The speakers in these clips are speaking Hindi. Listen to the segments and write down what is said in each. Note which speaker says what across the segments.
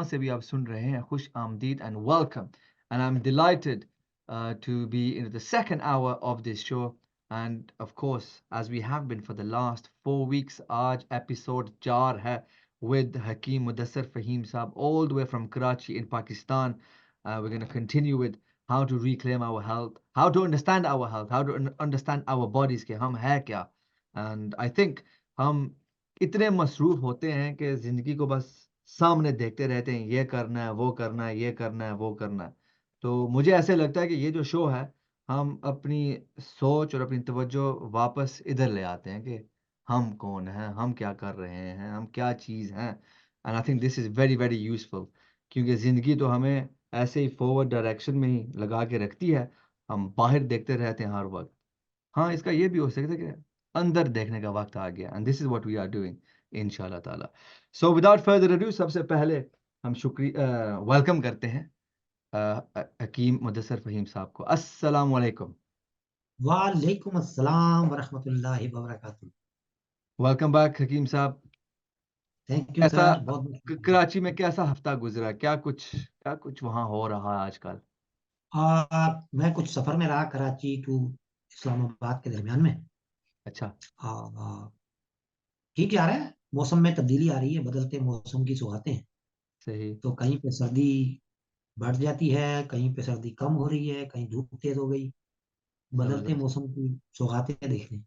Speaker 1: जहां से भी आप सुन रहे हैं, खुश आमदीद and welcome. And I'm delighted to be in the second hour of this show. And of course, as we have been for the last 4 weeks, आज episode 4 है with Hakeem Mudassar Fahim Saab, all the way from Karachi in Pakistan. We're going to continue with how to reclaim our health, how to understand our health, how to understand our bodies के हम है क्या. And I think हम इतने मसरूफ होते हैं कि जिंदगी को बस सामने देखते रहते हैं, ये करना है, वो करना है, ये करना है, वो करना है. तो मुझे ऐसे लगता है कि ये जो शो है, हम अपनी सोच और अपनी तवज्जो वापस इधर ले आते हैं कि हम कौन हैं, हम क्या कर रहे हैं, हम क्या चीज़ हैं. And I think this is very very useful, क्योंकि ज़िंदगी तो हमें ऐसे ही फॉरवर्ड डायरेक्शन में ही लगा के रखती है. हम बाहर देखते रहते हैं हर वक्त. हाँ, इसका ये भी हो सकता है कि अंदर देखने का वक्त आ गया. And this is what we are doing इंशाल्लाह ताला. सो विदाउट फर्दर अडू, सबसे पहले हम वेलकम करते हैं हकीम मुदस्सर फ़हीम साहब को. अस्सलाम वालेकुम.
Speaker 2: वालेकुम अस्सलाम वरहमतुल्लाहि वबरकातुहू.
Speaker 1: वेलकम बैक हकीम साहब.
Speaker 2: थैंक यू
Speaker 1: कैसा
Speaker 2: सर, बहुत बहुत शुक्रिया.
Speaker 1: कराची में कैसा हफ्ता गुजरा? क्या कुछ वहाँ हो रहा है आजकल?
Speaker 2: मैं कुछ सफर में रहा, कराची टू इस्लामाबाद के दरमियान में.
Speaker 1: अच्छा.
Speaker 2: आ, ठीक जा रहा है. मौसम में तब्दीली आ रही है, बदलते मौसम की सौगातें हैं.
Speaker 1: सही.
Speaker 2: तो कहीं पे सर्दी बढ़ जाती है, कहीं पे सर्दी कम हो रही है, कहीं धूप तेज हो गई. बदलते
Speaker 1: ज़बरदस्त.
Speaker 2: मौसम की सौगातें देख रहे हैं.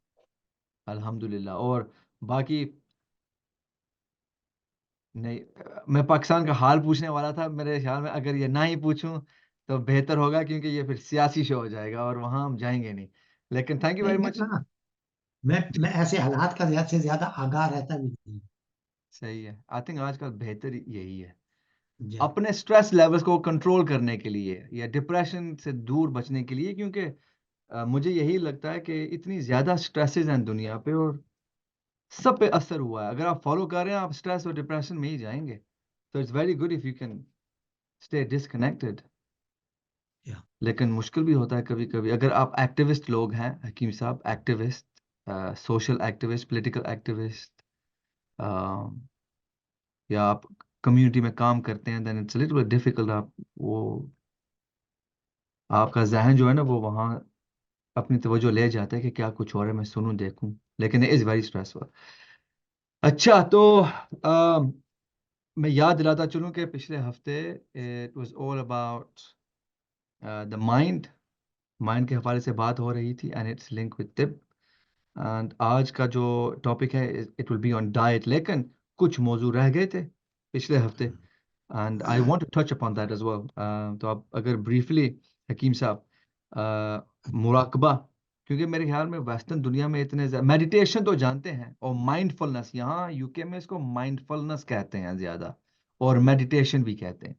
Speaker 1: अल्हम्दुलिल्लाह. और बाकी नहीं, मैं पाकिस्तान का हाल पूछने वाला था. मेरे ख्याल में अगर ये ना ही पूछूं तो बेहतर होगा, क्योंकि ये फिर सियासी शो हो जाएगा और वहां हम जाएंगे नहीं. लेकिन थैंक यू
Speaker 2: नहीं,
Speaker 1: वेरी
Speaker 2: मैं
Speaker 1: मच.
Speaker 2: ना मैं ऐसे हालात का ज्यादा से ज्यादा आगाह रहता भी नहीं.
Speaker 1: सही है. आई थिंक आजकल बेहतर यही है,
Speaker 2: जी.
Speaker 1: अपने स्ट्रेस लेवल्स को कंट्रोल करने के लिए या डिप्रेशन से दूर बचने के लिए, क्योंकि मुझे यही लगता है कि इतनी ज़्यादा स्ट्रेसेस हैं दुनिया पे और सब पे असर हुआ है. अगर आप फॉलो कर रहे हैं, आप स्ट्रेस और डिप्रेशन में ही जाएंगे. तो it's very good if you can stay disconnected.
Speaker 2: या.
Speaker 1: लेकिन मुश्किल भी होता है कभी-कभी. अगर आप एक्टिविस्ट लोग हैं Hakim Sahab, activist, social activist, political activist, uh, या आप कम्युनिटी में काम करते हैं, then it's a little bit difficult. आप वो आपका ज़हन जो है ना, वो वहाँ अपनी तवज्जो ले जाता है कि क्या कुछ हो रहा है, मैं सुनूं, देखूं. लेकिन इट इज़ वेरी स्ट्रेसफुल. अच्छा, तो मैं याद दिलाता चलूं कि पिछले हफ्ते it was all about the mind. Mind के हवाले से बात हो रही थी एंड इट्स लिंक विद तिब. एंड आज का जो टॉपिक है, it will be on diet. लेकिन कुछ मौजू रह गए थे पिछले हफ्ते and I want to touch upon that as well. तो आप अगर ब्रीफली हकीम साहब, मुराकबा, क्योंकि मेरे ख्याल में वेस्टर्न दुनिया में इतने मेडिटेशन तो जानते हैं, और माइंडफुलनेस, यहाँ यूके में इसको माइंडफुलनेस कहते हैं ज़्यादा, और मेडिटेशन भी कहते हैं.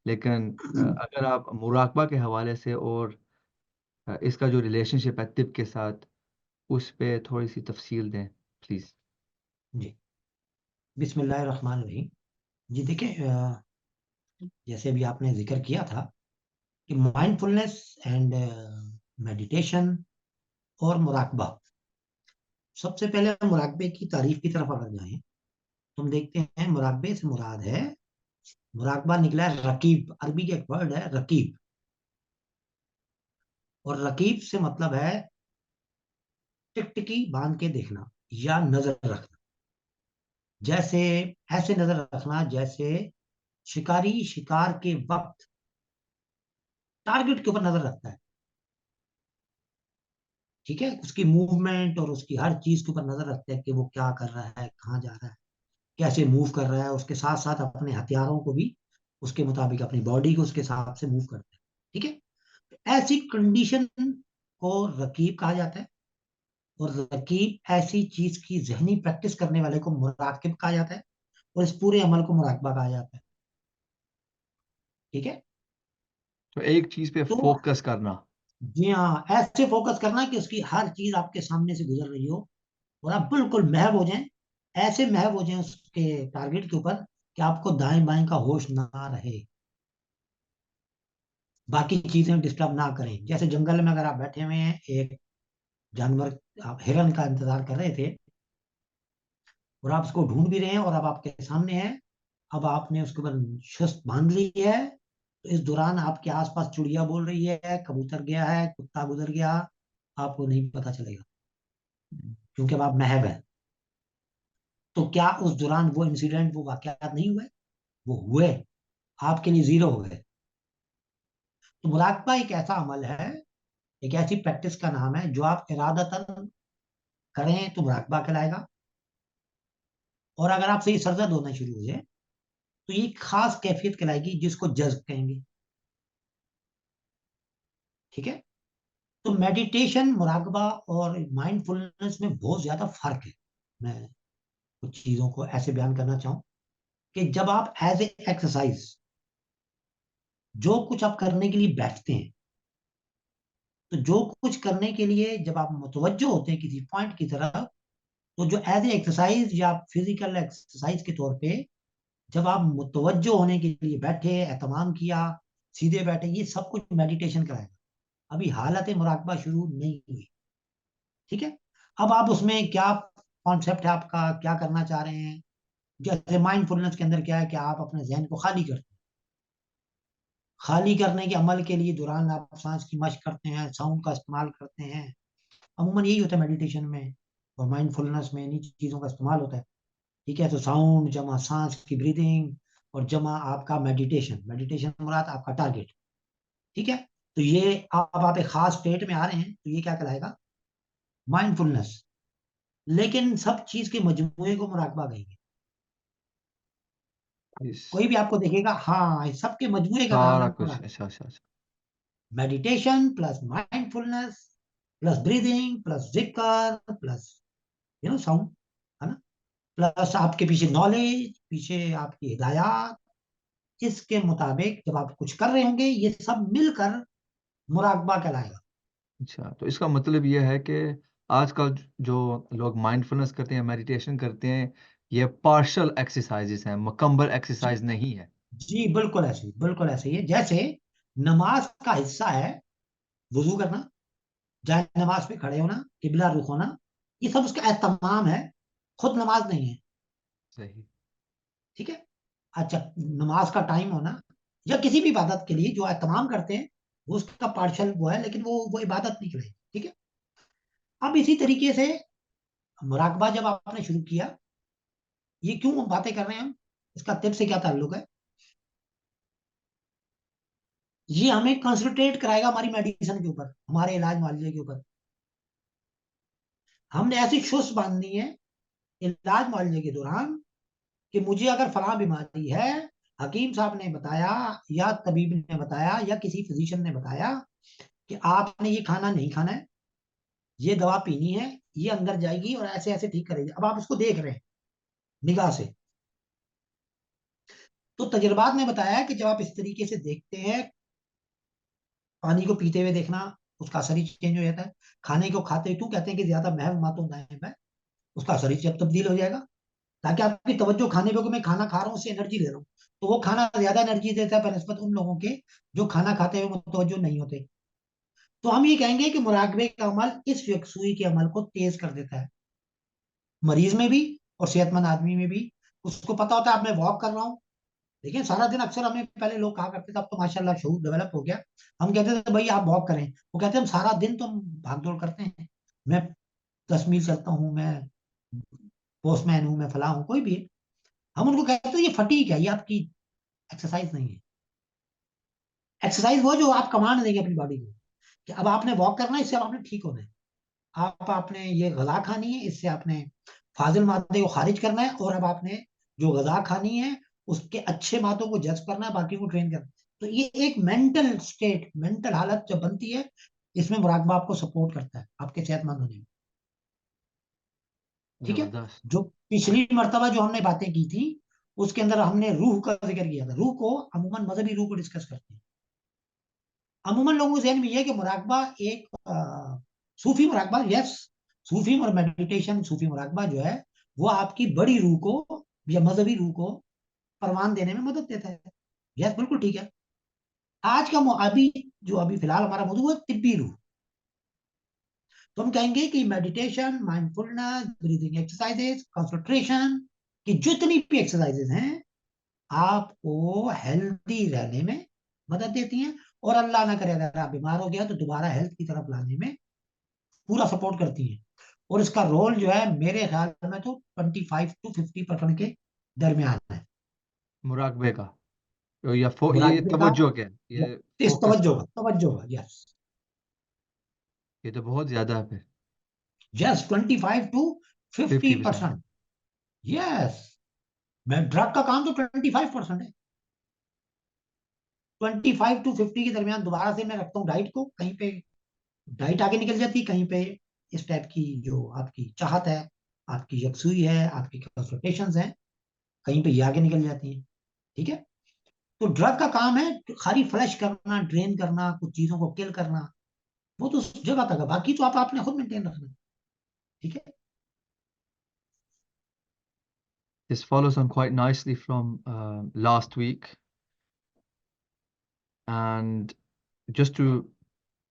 Speaker 1: लेकिन अगर आप मुराकबा के हवाले से और इसका जो रिलेशनशिप है तिब के साथ, उस पे थोड़ी सी तफसील दें प्लीज.
Speaker 2: जी. बिस्मिल्लाहिर रहमानिर रहीम. जी देखिए, जैसे अभी आपने जिक्र किया था कि माइंडफुलनेस एंड मेडिटेशन और मुराकबा. सबसे पहले हम मुराकबे की तारीफ की तरफ अगर जाएं तो हम देखते हैं मुराकबे से मुराद है, मुराकबा निकला है रकीब, अरबी का एक वर्ड है रकीब. और रकीब से मतलब है टिकटिकी बांध के देखना या नजर रखना. जैसे ऐसे नजर रखना जैसे शिकारी शिकार के वक्त टारगेट के ऊपर नजर रखता है. ठीक है, उसकी मूवमेंट और उसकी हर चीज के ऊपर नजर रखते हैं कि वो क्या कर रहा है, कहाँ जा रहा है, कैसे मूव कर रहा है. उसके साथ साथ अपने हथियारों को भी उसके मुताबिक, अपनी बॉडी को उसके हिसाब से मूव करते हैं. ठीक है, तो ऐसी कंडीशन को रकीब कहा जाता है. और रकीब ऐसी चीज की जहनी प्रैक्टिस करने वाले को मुराकिब कहा जाता है. और इस पूरे अमल को मुराकबा कहा जाता है. ठीक है.
Speaker 1: तो एक चीज पे
Speaker 2: तो
Speaker 1: फोकस करना.
Speaker 2: जी हाँ, ऐसे फोकस करना कि उसकी हर चीज आपके सामने से गुजर रही हो और आप बिल्कुल महव हो जाएं. ऐसे महव हो जाएं उसके टारगेट के ऊपर कि आपको दाएं बाएं का होश ना रहे, बाकी चीजें डिस्टर्ब ना करें. जैसे जंगल में अगर आप बैठे हुए हैं, एक जानवर, आप हिरन का इंतजार कर रहे थे और आप उसको ढूंढ भी रहे हैं और अब आपके सामने है, अब आपने उसके ऊपर शस्त बांध ली है, तो इस दौरान आपके आसपास चिड़िया बोल रही है, कबूतर गया है, कुत्ता गुजर गया, आपको नहीं पता चलेगा, क्योंकि अब आप महव है। तो क्या उस दौरान वो इंसिडेंट, वो वाकयात नहीं हुए? वो हुए, आपके लिए जीरो हो गए। तो मुराकबा एक ऐसा अमल है, एक ऐसी प्रैक्टिस का नाम है, जो आप इरादतन करें तो मुराकबा कहलाएगा। और अगर आपसे ये सरदर्द होना शुरू हो जाए, तो ये एक खास कैफियत कहलाएगी, जिसको जज्ब कहेंगे। ठीक है। तो मेडिटेशन, मुराकबा और माइंडफुलनेस में बहुत ज्यादा फर्क है। मैं कुछ चीजों को ऐसे बयान करना चाहूं कि जब आप एज ए एक्सरसाइज जो कुछ आप करने के लिए बैठते हैं, तो जो कुछ करने के लिए जब आप मुतवज्जो होते हैं किसी पॉइंट की तरफ, तो जो एज ए एक्सरसाइज या फिजिकल एक्सरसाइज के तौर पे जब आप मुतवज्जो होने के लिए बैठे, एहतमाम किया, सीधे बैठे, ये सब कुछ मेडिटेशन कराएगा। अभी हालत मुराकबा शुरू नहीं हुई। ठीक है। अब आप उसमें क्या कॉन्सेप्ट है आपका, क्या करना चाह रहे हैं? जैसे माइंडफुलनेस के अंदर क्या है कि आप अपने जहन को खाली करते हैं। खाली करने के अमल के लिए दौरान आप सांस की मशक करते हैं, साउंड का इस्तेमाल करते हैं। अमूमन यही होता है मेडिटेशन में और माइंडफुलनेस में, इन्हीं चीजों का इस्तेमाल होता है। ठीक है। तो साउंड जमा सांस की ब्रीदिंग और जमा आपका मेडिटेशन, मेडिटेशन मुराद आपका टारगेट। ठीक है। तो ये आप एक खास स्टेट में आ रहे हैं, तो ये क्या कहलाएगा? माइंडफुलनेस। लेकिन सब चीज के मजमूए को मुराकबा कहेंगे।
Speaker 1: इस
Speaker 2: कोई भी आपको देखेगा, हाँ, इस सब के मजमूए का नाम
Speaker 1: सारा
Speaker 2: है
Speaker 1: कुछ,
Speaker 2: मुराकबा।
Speaker 1: अच्छा अच्छा अच्छा।
Speaker 2: Meditation plus mindfulness plus breathing plus जिक्र प्लस साउंड, है ना, प्लस आपके पीछे नॉलेज, पीछे आपकी हिदायत, इसके मुताबिक जब आप कुछ कर रहे होंगे, ये सब मिलकर मुराकबा कहलाएगा।
Speaker 1: अच्छा, तो इसका मतलब ये है कि आजकल जो लोग माइंडफुलनेस करते हैं, मेडिटेशन करते हैं, ये पार्शल एक्सरसाइजेस हैं, मुकम्मल
Speaker 2: जी,
Speaker 1: एक्सरसाइज नहीं है।
Speaker 2: जी, बिल्कुल ऐसे ही, बिल्कुल ऐसे ही है। जैसे नमाज का हिस्सा है वुजू करना, जाए नमाज पे खड़े होना, किबला रुख होना, ये सब उसका एहतमाम है, खुद नमाज नहीं है।
Speaker 1: सही।
Speaker 2: ठीक है। अच्छा, नमाज का टाइम होना या किसी भी इबादत के लिए जो एहतमाम करते हैं, वो उसका पार्शल वो है, लेकिन वो इबादत नहीं कहलाएगी। ठीक है। अब इसी तरीके से मुराकबा जब आपने शुरू किया, ये क्यों बातें कर रहे हैं हम, इसका तिब से क्या ताल्लुक है? ये हमें कंसंट्रेट कराएगा हमारी मेडिसिन के ऊपर, हमारे इलाज मुआवजे के ऊपर। हमने ऐसी शुस बांधनी है इलाज मुआवजे के दौरान कि मुझे अगर फलां बीमारी है, हकीम साहब ने बताया या तबीब ने बताया या किसी फिजिशियन ने बताया कि आपने ये खाना नहीं खाना है, ये दवा पीनी है, ये अंदर जाएगी और ऐसे ऐसे ठीक करेगी। अब आप उसको देख रहे हैं निगाह से। तो तजर्बात ने बताया कि जब आप इस तरीके से देखते हैं, पानी को पीते हुए देखना, उसका असर ही चेंज हो जाता है। खाने को खाते हुए, क्यों कहते हैं कि ज्यादा महव मातो नायब है, उसका असर ही जब तब्दील हो जाएगा। ताकि आपकी तवज्जो खाने पे हो कि मैं खाना खा रहा हूँ, उससे एनर्जी ले रहा हूँ, तो वो खाना ज्यादा एनर्जी देता है बनस्पत उन लोगों के जो खाना खाते हुए मुतवज्जो नहीं होते। तो हम ये कहेंगे कि मुराकबे का अमल इस यकसुई के अमल को तेज कर देता है, मरीज में भी और सेहतमंद आदमी में भी। उसको पता होता है अब मैं वॉक कर रहा हूँ। देखिए, सारा दिन अक्सर हमें पहले लोग कहा करते थे, अब तो माशाल्लाह शऊर डेवलप हो गया, हम कहते थे भाई आप वॉक करें, वो कहते हैं हम सारा दिन तो हम भाग दौड़ करते हैं, मैं 10 मील चलता हूँ, मैं पोस्टमैन हूँ, मैं फला हूँ, कोई भी है। हम उनको कहते हैं ये फटीक है, ये आपकी एक्सरसाइज नहीं है। एक्सरसाइज वो जो आप कमांड देंगे अपनी बॉडी को कि अब आपने वॉक करना है, इससे अब आपने ठीक होना है। आप आपने ये गजा खानी है, इससे आपने फाजिल मादे को खारिज करना है, और अब आपने जो गजा खानी है उसके अच्छे मादों को जज्ब करना है, बाकी को ट्रेन करना है। तो ये एक मेंटल स्टेट, मेंटल हालत जब बनती है, इसमें मुराकबा आपको सपोर्ट करता है आपके सेहतमंद होने में। ठीक है।
Speaker 1: जबरदस्त।
Speaker 2: जो पिछली मर्तबा जो हमने बातें की थी, उसके अंदर हमने रूह का जिक्र किया था। रूह को अमूमन मजहबी रूह को डिस्कस करते हैं। अमूमन लोगों के जहन में यह है कि मुराकबा एक सूफी मुराकबा, यस, सूफी और मेडिटेशन, सूफी मुराकबा जो है वो आपकी बड़ी रूह को या मजहबी रूह को परवान देने में मदद देता है। यस, बिल्कुल ठीक है। आज का अभी जो अभी फिलहाल हमारा मौजूद है तिब्बी रूह। तो हम कहेंगे कि meditation, mindfulness, breathing exercises, concentration की जितनी भी एक्सरसाइजेस हैं, आपको हेल्दी रहने में मदद देती हैं, और अल्लाह ना करे अगर आप बीमार हो गया तो दोबारा हेल्थ की तरफ लाने में पूरा सपोर्ट करती हैं। और इसका रोल जो है मेरे ख्याल में तो 25 to 50% के दरमियान है।
Speaker 1: मुराकबे का या ये
Speaker 2: मुराकबे का
Speaker 1: तवज्जो के,
Speaker 2: या
Speaker 1: ये
Speaker 2: इस
Speaker 1: फोकस का,
Speaker 2: तवज्जो का, यस।
Speaker 1: ये तो बहुत ज्यादा है फिर।
Speaker 2: Yes, 25 to 50
Speaker 1: 50%।
Speaker 2: Percent yes. मैं ड्रग का काम तो 25% है। 25 to 50 के दरमियान दोबारा से मैं रखता हूँ डाइट को कहीं पे, डाइट आगे निकल जाती है कहीं पे, इस टाइप की जो आपकी चाहत है, आपकी यकसुई है, आपकी कंसल्टेशन है, कहीं पे ये आगे निकल जाती है। ठीक है। तो ड्रग का काम है खाली फ्लश करना, ड्रेन करना, कुछ चीजों को किल करना, वो तो उस जगह तक है, बाकी तो आप आपने खुद मेंटेन रखना है। ठीक है।
Speaker 1: This follows on quite nicely from last week. And just to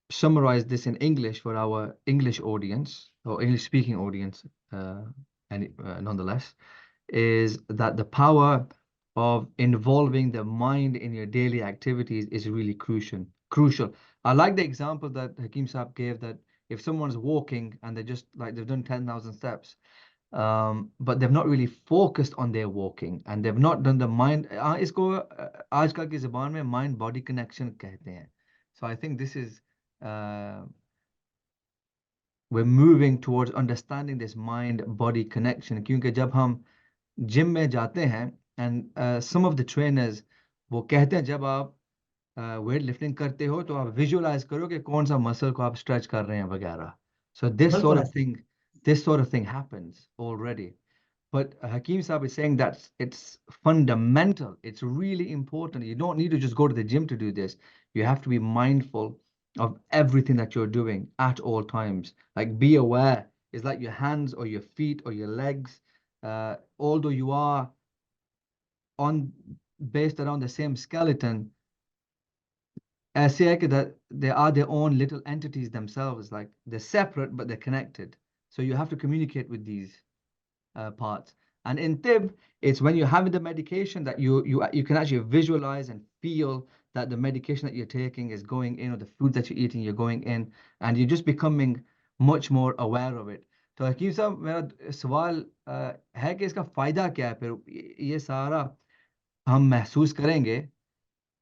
Speaker 1: summarize this in English for our English audience or English speaking audience, uh, nonetheless, is that the power of involving the mind in your daily activities is really crucial. Crucial. I like the example that Hakim Saab gave, that if someone's walking and they're just like they've done 10,000 steps, but they've not really focused on their walking and they've not done the mind, इसको आजकल की ज़बान में mind body connection कहते हैं. So I think this is uh, we're moving towards understanding this mind body connection, क्योंकि जब हम जिम में जाते हैं and some of the trainers वो कहते हैं जब आप वेट लिफ्टिंग करते हो तो आप विजुअलाइज करो कि कौन सा मसल को आप स्ट्रेच कर रहे हैं वगैरह. So
Speaker 2: बिल्कुल ऐसे।
Speaker 1: this sort of thing happens already. But Hakim Saab is saying that it's fundamental. It's really important. You don't need to just go to the gym to do this. You have to be mindful of everything that you're doing at all times. Like be aware. It's like your hands or your feet or your legs. Although you are on based around the same skeleton, ऐसे है कि that they are their own little entities themselves. Like they're separate but they're connected. So you have to communicate with these parts. And in Tib, it's when you're having the medication that you can actually visualize and feel that the medication that you're taking is going in, or the food that you're eating, you're going in, and you're just becoming much more aware of it. तो हकीम साहब मेरा सवाल है कि इसका फायदा क्या है फिर ये सारा हम महसूस करेंगे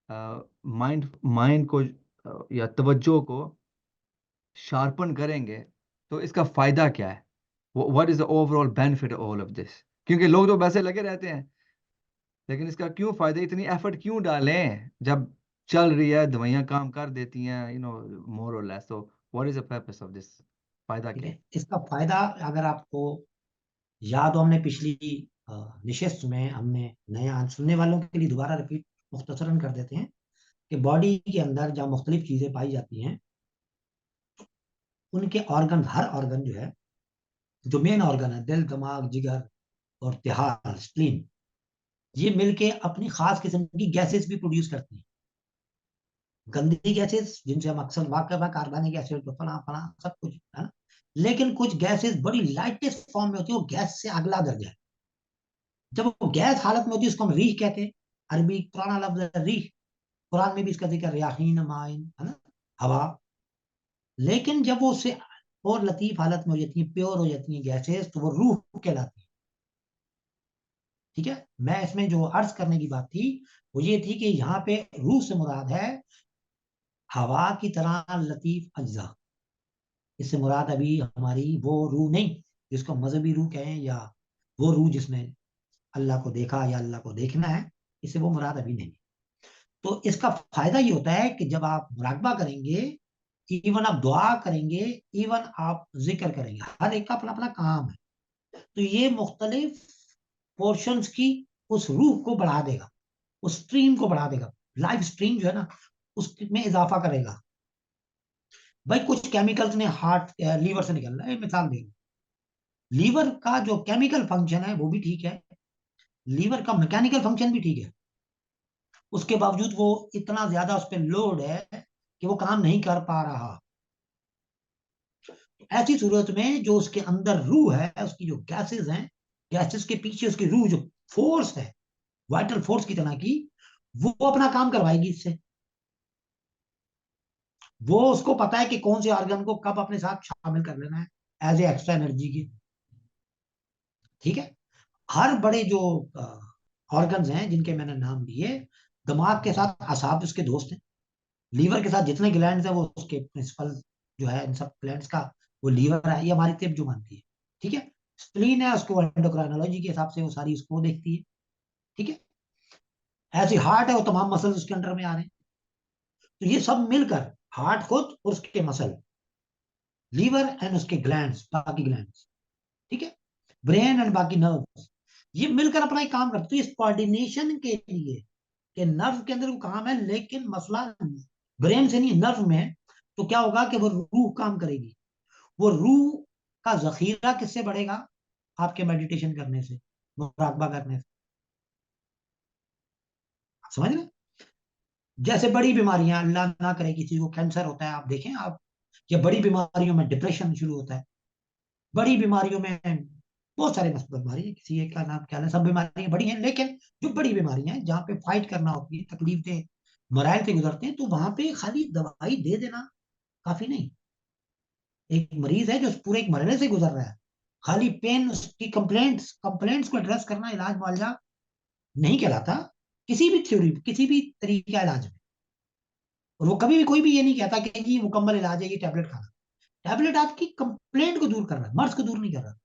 Speaker 1: माइंड माइंड को या तवज्जो को शार्पन करेंगे तो इसका फायदा क्या है. What is the overall benefit of all of this, क्योंकि लोग तो वैसे लगे रहते हैं लेकिन इसका क्यों फायदा, इतनी एफर्ट क्यों डालें जब चल रही है, दवाइयां काम कर देती हैं, मोर और लेस. तो what is the purpose of this, फायदा
Speaker 2: ठीक
Speaker 1: क्या है.
Speaker 2: है। इसका फायदा अगर आपको याद हो, हमने पिछली निशिस्त में हमने नया सुनने वालों के लिए दोबारा रिपीट मुख्तसरन कर देते हैं कि बॉडी के अंदर जहाँ मुख्तलिफ चीजें पाई जाती हैं, उनके ऑर्गन, हर ऑर्गन जो है, जो मेन ऑर्गन है, दिल, दिमाग, जिगर और तिहार, स्प्लीन, ये मिलके अपनी खास किस्म की गैसेस भी प्रोड्यूस करती हैं। गंदी गैसेस जिनसे हम अक्सर वाकई में कार्बनिक एसिड तो फला फला सब कुछ है ना, लेकिन कुछ गैसेस बड़ी लाइटेस्ट फॉर्म में होती है, वो गैस से अगला दर्जा है। जब वो गैस हालत में होती है उसको हम रीह कहते हैं। अरबी पुराना लफ्ज है रीह, कुरान में भी इसका जिक्र रियाहीन माइन है ना, हवा। लेकिन जब वो उससे और लतीफ हालत में हो जाती है, प्योर हो जाती है गैसेस, तो वो रूह कहलाती है। ठीक है। मैं इसमें जो अर्ज करने की बात थी वो ये थी कि यहाँ पे रूह से मुराद है हवा की तरह लतीफ अज्जा। इससे मुराद अभी हमारी वो रूह नहीं जिसको मजहबी रूह कहें, या वो रूह जिसने अल्लाह को देखा या अल्लाह को देखना है, इससे वो मुराद अभी नहीं। तो इसका फायदा ये होता है कि जब आप मुराकबा करेंगे, इवन आप दुआ करेंगे, इवन आप जिक्र करेंगे, हर एक का अपना अपना काम है, तो ये मुख्तलिफ पोर्शंस की उस रूह को बढ़ा देगा, उस स्ट्रीम को बढ़ा देगा, लाइफ स्ट्रीम जो है ना उसमें इजाफा करेगा। भाई कुछ केमिकल्स ने हार्ट लीवर से निकलना है, मिसाल देंगे, लीवर का जो केमिकल फंक्शन है वो भी ठीक है, लीवर का मैकेनिकल फंक्शन भी ठीक है, उसके बावजूद वो इतना ज्यादा उस पर लोड है कि वो काम नहीं कर पा रहा। ऐसी सूरत में जो उसके अंदर रूह है, उसकी जो गैसेस हैं, गैसेस के पीछे उसकी रूह जो फोर्स है, वाइटल फोर्स की तरह की, वो अपना काम करवाएगी इससे। वो उसको पता है कि कौन से ऑर्गन को कब अपने साथ शामिल कर लेना है एज ए एक्स्ट्रा एनर्जी की। ठीक है। हर बड़े जो ऑर्गन्स हैं जिनके मैंने नाम लिए, दिमाग के साथ असाब उसके दोस्त हैं, लीवर के साथ जितने ग्लैंड्स हैं वो उसके प्रिंसिपल जो है, इन सब ग्लैंड्स का वो लीवर है, ये हमारी तेज जो मानती है। ठीक है। स्प्लीन है, उसको एंडोक्राइनोलॉजी के हिसाब से वो सारी उसको देखती है। ठीक है। ऐसी हार्ट है, वो तमाम मसल्स उसके अंडर में आ रहे हैं। तो ये सब मिलकर, हार्ट खुद और उसके मसल, लीवर एंड उसके ग्लैंड्स, बाकी ग्लैंड्स, ठीक है, ब्रेन एंड बाकी नर्व्स, ये मिलकर अपना एक काम करते हैं। तो इस कोऑर्डिनेशन के लिए कि नर्व के अंदर वो काम है, लेकिन मसला ब्रेन से नहीं नर्व में है, तो क्या होगा कि वो रूह काम करेगी। वो रूह का जखीरा किससे बढ़ेगा? आपके मेडिटेशन करने से, मुराकबा करने से। आप समझ रहे हैं? जैसे बड़ी बीमारियां, अल्लाह ना करे किसी को कैंसर होता है, आप देखें आप, या बड़ी बीमारियों में डिप्रेशन शुरू होता है, बड़ी बीमारियों में बहुत सारे बीमारी है, किसी एक का नाम क्या है, सब बीमारियां बड़ी हैं, लेकिन जो बड़ी बीमारियां हैं जहाँ पे फाइट करना होती है, तकलीफ से मराइल से गुजरते हैं, तो वहां पे खाली दवाई दे देना काफी नहीं। एक मरीज है जो पूरे एक मरहले से गुजर रहा है, खाली पेन उसकी कंप्लेंट्स कंप्लेंट्स को एड्रेस करना इलाज मुआवजा नहीं कहलाता किसी भी थ्योरी, किसी भी तरीके का इलाज में। और वो कभी भी कोई भी ये नहीं कहता कि जी मुकम्मल इलाज है ये टैबलेट खाना। टैबलेट आपकी कंप्लेंट को दूर कर रहा है, मर्ज को दूर नहीं कर रहा।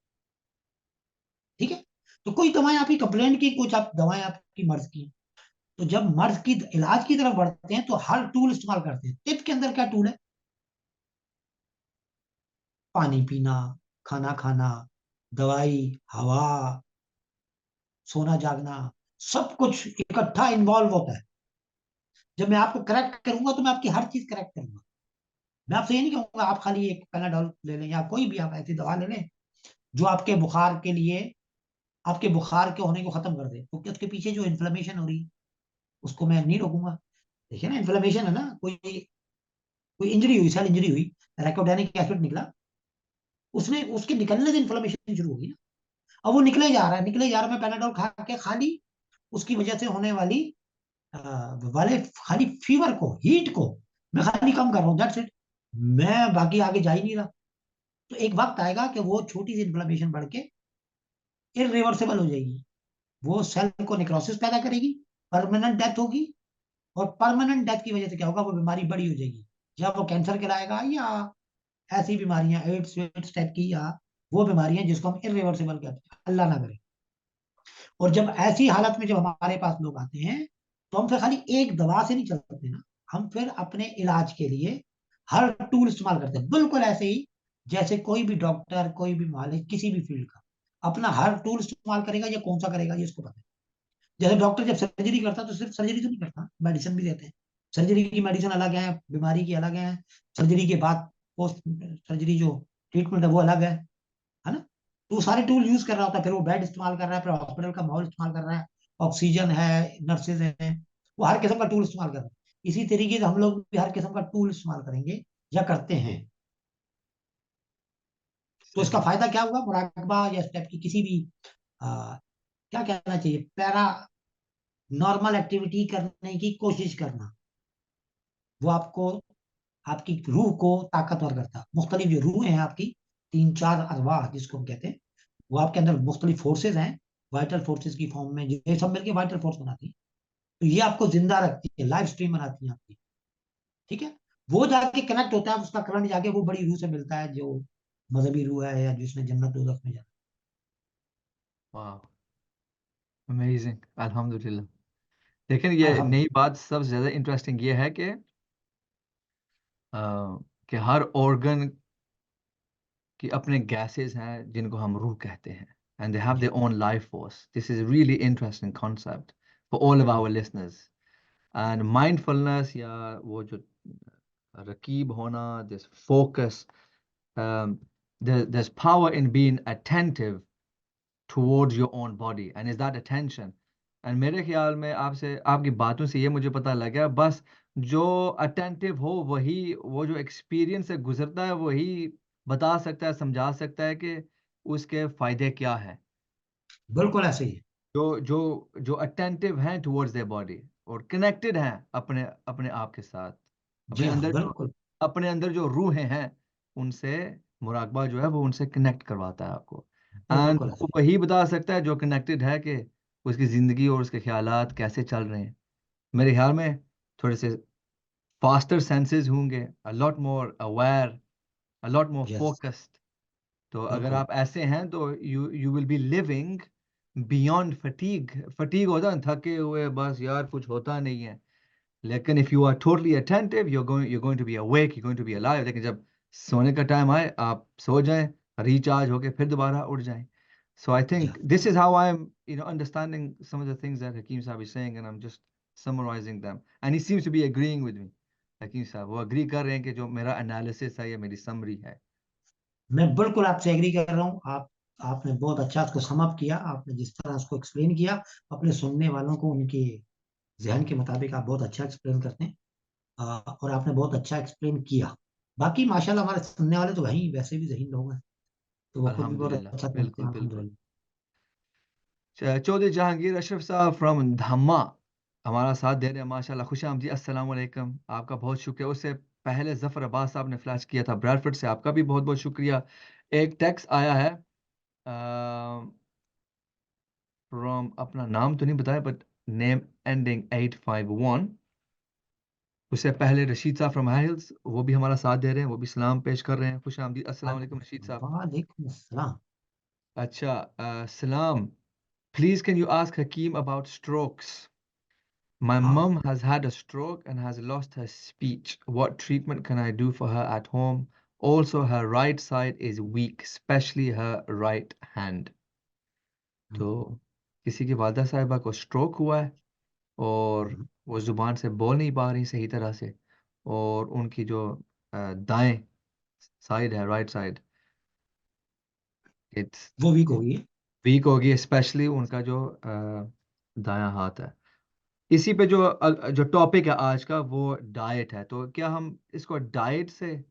Speaker 2: ठीक है। तो कोई दवाएं आपकी कंप्लेंट की, कुछ आप दवाएं आपकी मर्ज की। तो जब मर्ज की इलाज की तरफ बढ़ते हैं तो हर टूल इस्तेमाल करते हैं। टिप के अंदर क्या टूल है? पानी पीना, खाना खाना, दवाई, हवा, सोना जागना, सब कुछ इकट्ठा इन्वॉल्व होता है। जब मैं आपको करेक्ट करूंगा तो मैं आपकी हर चीज करेक्ट करूंगा। मैं आपसे ये नहीं कहूंगा आप खाली एक पैनाडोल ले लें या कोई भी आप ऐसी दवा ले लें जो आपके बुखार के लिए, आपके बुखार के होने को खत्म कर दे, क्योंकि उसके पीछे जो इन्फ्लेमेशन हो रही है उसको मैं नहीं रोकूंगा। देखिए ना, इन्फ्लेमेशन है ना, कोई कोई इंजरी हुई, सेल इंजरी हुई, राइकोडेनिक एसिड निकला, उसने उसके निकलने से इन्फ्लेमेशन शुरू होगी ना। अब वो निकले जा रहा है, निकले जा रहा है, मैं पैनाडोल खा के खाली उसकी वजह से होने वाली अ, वाले खाली फीवर को, हीट को मैं खाली कम कर रहा हूँ, दैट्स इट। मैं बाकी आगे जा ही नहीं रहा। तो एक वक्त आएगा कि वो छोटी सी इन्फ्लेमेशन बढ़ के इरिवर्सिबल हो जाएगी, वो सेल को नेक्रोसिस पैदा करेगी, परमानेंट डेथ होगी। और परमानेंट डेथ की वजह से क्या होगा? वो बीमारी बड़ी हो जाएगी, या वो कैंसर कहलाएगा, या ऐसी बीमारियां एड्स वेड्स टाइप की, या वो बीमारियां जिसको हम इरिवर्सिबल कहते हैं, अल्लाह ना करे। और जब ऐसी हालत में जब हमारे पास लोग आते हैं, तो हम फिर खाली एक दवा से नहीं चलते ना, हम फिर अपने इलाज के लिए हर टूल इस्तेमाल करते हैं, बिल्कुल ऐसे ही जैसे कोई भी डॉक्टर, कोई भी मालिक किसी भी फील्ड का अपना हर टूल इस्तेमाल करेगा, या कौन सा करेगा ये उसको पता है। जैसे डॉक्टर जब सर्जरी करता है तो सिर्फ सर्जरी तो नहीं करता, मेडिसिन भी देते हैं। सर्जरी की मेडिसिन अलग है, बीमारी की अलग है, सर्जरी के बाद पोस्ट सर्जरी जो ट्रीटमेंट है वो अलग है ना। तो वो सारे टूल यूज कर रहा होता है, फिर वो बेड इस्तेमाल कर रहा है, फिर हॉस्पिटल का माहौल इस्तेमाल कर रहा है, ऑक्सीजन है, नर्सेज हैं, वो हर किस्म का टूल इस्तेमाल कर रहे हैं। इसी तरीके से हम लोग भी हर किस्म का टूल इस्तेमाल करेंगे या करते हैं। तो इसका
Speaker 1: सही।
Speaker 2: फायदा क्या हुआ? मुराकबा या स्टेप की किसी भी क्या कहना चाहिए, पैरा नॉर्मल एक्टिविटी करने की कोशिश करना, वो आपको, आपकी रूह को ताकतवर करता है। मुख्तलिफ जो रूह हैं आपकी, तीन चार अरवाह जिसको हम कहते हैं, वो आपके अंदर मुख्तलिफ फोर्सेज हैं, वाइटल फोर्सेज की फॉर्म में, ये सब मिलकर वाइटल फोर्स बनाती है। तो ये आपको जिंदा रखती है, लाइव स्ट्रीम बनाती है आपकी। ठीक है। वो जाके कनेक्ट होता है, उसका करंट जाके वो बड़ी रूह से मिलता है जो मजहबी रूह है, या जिसने जन्नत दोजख में जाना।
Speaker 1: वाह, अमेजिंग, अल्हम्दुलिल्लाह। लेकिन ये
Speaker 2: अल्हम्दुलिल्लाह।
Speaker 1: नई बात सबसे ज्यादा इंटरेस्टिंग ये है कि हर ऑर्गन की अपने गैसेस हैं जिनको हम रूह कहते हैं, एंड दे हैव
Speaker 2: जी।
Speaker 1: Their own life force. This is really interesting concept for all of our listeners. And mindfulness, या वो जो रकीब होना, this focus, there's power in being attentive towards your own body, and is that attention. And मेरे ख्याल में आपसे, आपकी बातों से ये मुझे पता लगा, बस जो अटेंटिव हो वही वो जो एक्सपीरियंस से गुजरता है वही बता सकता है, समझा सकता है कि उसके फायदे क्या है.
Speaker 2: बिल्कुल ऐसे ही है।
Speaker 1: जो जो जो अटेंटिव हैं टुवर्ड्स देयर बॉडी और कनेक्टेड हैं अपने अपने आप के साथ,
Speaker 2: जी
Speaker 1: अपने
Speaker 2: हाँ,
Speaker 1: अंदर जो
Speaker 2: बिल्कुल
Speaker 1: अपने अंदर जो रूहें हैं उनसे मुराकबा जो है वो उनसे कनेक्ट करवाता है आपको। एंड
Speaker 2: बिल्कुल
Speaker 1: वो
Speaker 2: ऐसा।
Speaker 1: वही बता सकता है जो कनेक्टेड है कि उसकी ज़िंदगी और उसके ख़्यालात कैसे चल रहे हैं। मेरे ख़्याल में थोड़े से फास्टर सेंसेस होंगे, a lot more aware, a lot more
Speaker 2: yes,
Speaker 1: focused. तो अगर
Speaker 2: बिल्कुल।
Speaker 1: आप ऐसे हैं तो you you will be living beyond fatigue. Fatigue होता है ना, थके हुए बस यार कुछ होता नहीं है। लेकिन if you are totally attentive you going to be awake, you going to be alive. लेकिन जब सोने का टाइम आए आप सो जाएं, रिचार्ज होके फिर दोबारा उठ जाएं। सो आई
Speaker 2: या
Speaker 1: think this is how I am understanding some of the things that Hakim Sahab is saying and I am just summarising them and he seems to be agreeing with me. Hakim Sahab वो एग्री कर रहे हैं कि जो मेरा एनालिसिस है या मेरी समरी है।
Speaker 2: मैं बिल्कुल आपसे एग्री कर रहा हूँ। आपने बहुत अच्छा उसको समअप किया। आपने जिस तरह उसको एक्सप्लेन किया, अपने सुनने वालों को उनके जहन के मुताबिक आप बहुत अच्छा एक्सप्लेन करते हैं। और आपने बहुत अच्छा एक्सप्लेन किया। बाकी माशाल्लाह हमारे सुनने वाले तो वहीं वैसे भी जहीन लोग हैं, तो वो खुद भी बहुत
Speaker 1: अल्हम्दुलिल्लाह,
Speaker 2: अच्छा समझते
Speaker 1: बिल्कुल
Speaker 2: हैं,
Speaker 1: बिल्कुल।
Speaker 2: अल्हम्दुलिल्लाह।
Speaker 1: चौधरी जहांगीर अशरफ साहब फ्रॉम धम्मा हमारा साथ दे रहे हैं माशाल्लाह। खुशामदी, अस्सलाम वालेकुम, आपका बहुत शुक्रिया। उससे पहले जफर अब्बास साहब ने फ्लैश किया था ब्रैडफोर्ड से, आपका भी बहुत बहुत शुक्रिया। एक टेक्स्ट आया है फ्रॉम, अपना नाम तो नहीं बताया बट नेम एंडिंग 851। उससे पहले रशीद साहब फ्रॉम हाई हिल्स, वो भी हमारा साथ दे रहे हैं, वो भी सलाम पेश कर रहे हैं। खुशामदी, अस्सलाम वालेकुम रशीद साहब।
Speaker 2: वालेकुम अस्सलाम।
Speaker 1: अच्छा, सलाम। Please can you ask Hakim about strokes? My
Speaker 2: हाँ,
Speaker 1: mum has had a stroke and has lost her speech. What treatment can I do for her at home? Also, her right side is weak, especially her right hand. तो किसी की वालदा साहिबा को स्ट्रोक हुआ है और वो ज़ुबान से बोल नहीं पा रही सही तरह से, और उनकी जो दाएं साइड है, राइट साइड, इट्स
Speaker 2: वो वीक हो गई है।
Speaker 1: वीक होगी, स्पेशली उनका जो दायां हाथ है। इसी पे जो जो टॉपिक है आज का वो डाइट है, तो क्या हम इसको डाइट से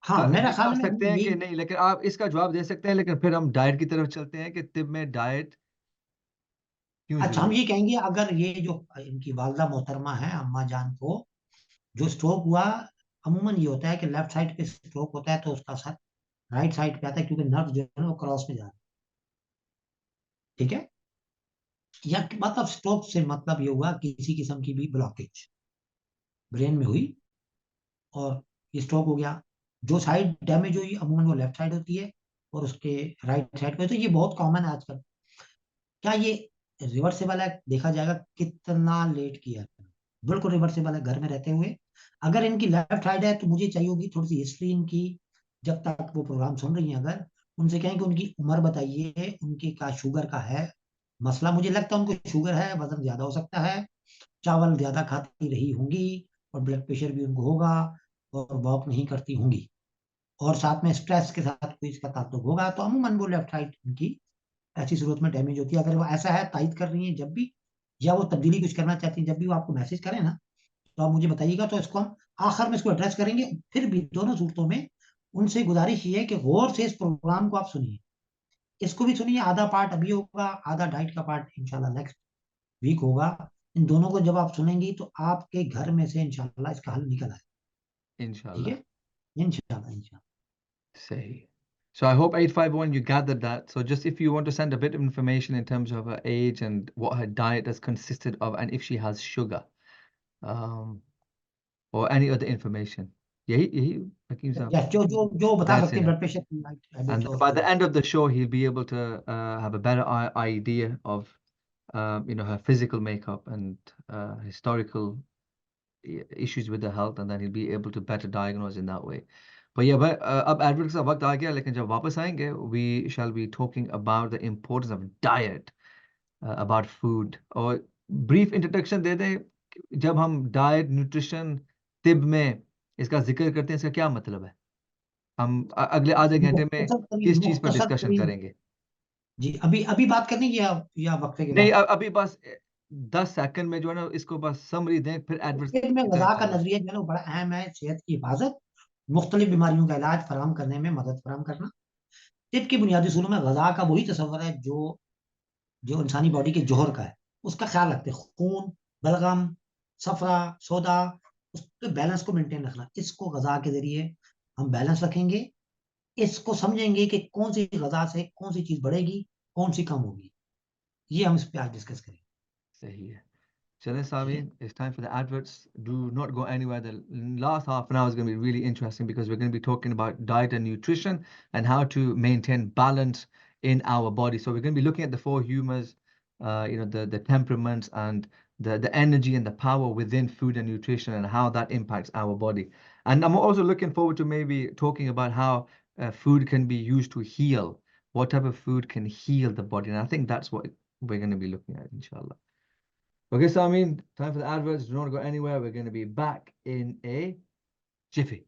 Speaker 2: हाँ, मेरा
Speaker 1: डील कर
Speaker 2: ख्याल में
Speaker 1: सकते हैं कि
Speaker 2: यही।
Speaker 1: नहीं? लेकिन आप इसका जवाब दे सकते हैं, लेकिन फिर हम डाइट की तरफ चलते हैं कि तिब में डाइट क्यों
Speaker 2: अच्छा, हम
Speaker 1: जरूरी
Speaker 2: ये कहेंगे अगर ये जो इनकी वालदा मोहतरमा है अम्मा जान को जो स्ट्रोक हुआ, अमूमन ये होता है कि लेफ्ट साइड पे स्ट्रोक होता है तो उसका सर राइट साइड पे आता है, क्योंकि नर्व जो है वो क्रॉस में जा रहा है। ठीक है। या मतलब स्ट्रोक से मतलब ये हुआ किसी किस्म की भी ब्लॉकेज ब्रेन में हुई और ये स्ट्रोक हो गया। जो साइड डैमेज हुई अमूमन वो लेफ्ट साइड होती है और उसके राइट साइड पे, तो ये बहुत कॉमन है आजकल। क्या ये रिवर्सेबल है? देखा जाएगा कितना लेट किया है। बिल्कुल रिवर्सेबल है घर में रहते हुए। अगर इनकी लेफ्ट साइड है तो मुझे चाहिए होगी थोड़ी सी हिस्ट्री इनकी। जब तक वो प्रोग्राम सुन रही हैं, अगर उनसे कहें कि उनकी उम्र बताइए, उनके क्या शुगर का है मसला। मुझे लगता है उनको शुगर है, वजन ज्यादा हो सकता है, चावल ज्यादा खाती रही होंगी और ब्लड प्रेशर भी उनको होगा, और वॉक नहीं करती होंगी, और साथ में स्ट्रेस के साथ कोई इसका ताल्लुक होगा, तो अमूमन वो लेफ्ट साइड उनकी ऐसी सूरत में डैमेज होती है। अगर वो ऐसा है तायद कर रही है जब भी, या वो तब्दीली कुछ करना चाहती है, जब भी वो आपको मैसेज करें ना, तो आप मुझे बताइएगा, तो इसको हम आखिर में इसको एड्रेस करेंगे। फिर भी दोनों सूरतों में उनसे गुजारिश ये है कि गौर से इस प्रोग्राम को आप सुनिए, इसको भी सुनिए। आधा पार्ट अभी होगा, आधा डाइट का पार्ट इंशाल्लाह नेक्स्ट वीक होगा। इन दोनों को जब आप सुनेंगी तो आपके घर में से इंशाल्लाह इसका हल निकल आए। ठीक
Speaker 1: इंशाल्लाह।
Speaker 2: है, इंशाल्लाह इंशाल्लाह।
Speaker 1: Say. So I hope 851 you gathered that. So just if you want to send a bit of information in terms of her age and what her diet has consisted of and if she has sugar, um, or any other information. यही Hakeem साहब.
Speaker 2: या जो जो जो बता
Speaker 1: That's
Speaker 2: सकते हैं,
Speaker 1: enough.
Speaker 2: ब्लड प्रेशर की
Speaker 1: And
Speaker 2: हैबिट्स और
Speaker 1: by the
Speaker 2: जो।
Speaker 1: end of the show, he'll be able to have a better idea of, her physical makeup and historical issues with the health, and then he'll be able to better diagnose in that way. But yeah, but अब एडवर्ट का वक्त आ गया, लेकिन जब वापस आएंगे we shall be talking about the importance of diet, about food, और brief introduction दे दें। जब हम डाइट न्यूट्रिशन तिब में इसका जिक्र करते हैं, इसका क्या मतलब है? हम अगले आधे घंटे में किस चीज़ पर
Speaker 2: मुख्तसर
Speaker 1: डिस्कशन
Speaker 2: तरीन।
Speaker 1: करेंगे?
Speaker 2: जी, अभी अभी बात करनी है या वक्फे के
Speaker 1: नहीं,
Speaker 2: बाद?
Speaker 1: अभी बस 10 सेकंड में जो है ना इसको बस समरी दें, फिर एडवर्ट
Speaker 2: पेट में
Speaker 1: की तरफ
Speaker 2: गजा का
Speaker 1: चलना।
Speaker 2: नजरिया जो है ना वो बड़ा अहम है। सेहत की हिफाजत, मुख्तलिफ बीमारियों का इलाज फराम करने में मदद फराम करना। तिब की बुनियादी उसूलों में गजा का वही तस्वर है जो जो इंसानी बॉडी के जौहर का है, उसका ख्याल रखते हैं। खून, बलगम, सफरा, सोदा, उसके बैलेंस को मेंटेन रखना। इसको गजा के जरिए हम बैलेंस रखेंगे। इसको समझेंगे कि कौन सी गजा से कौन सी चीज बढ़ेगी, कौन सी कम होगी। ये हम इस पे आज डिस्कस करेंगे।
Speaker 1: सही है। चलें
Speaker 2: ठीक है।
Speaker 1: Samin, it's time for the adverts. Do not go anywhere. The last half an hour is going to be really interesting because we're going to be talking about diet and nutrition and how to maintain balance in our body. So we're going to be looking at the four humors, the temperaments and the energy and the power within food and nutrition and how that impacts our body. And I'm also looking forward to maybe talking about how food can be used to heal. What type of food can heal the body? And I think that's what we're going to be looking at, inshallah. Okay, so I mean, time for the adverts. Do not go anywhere. We're going to be back in a jiffy.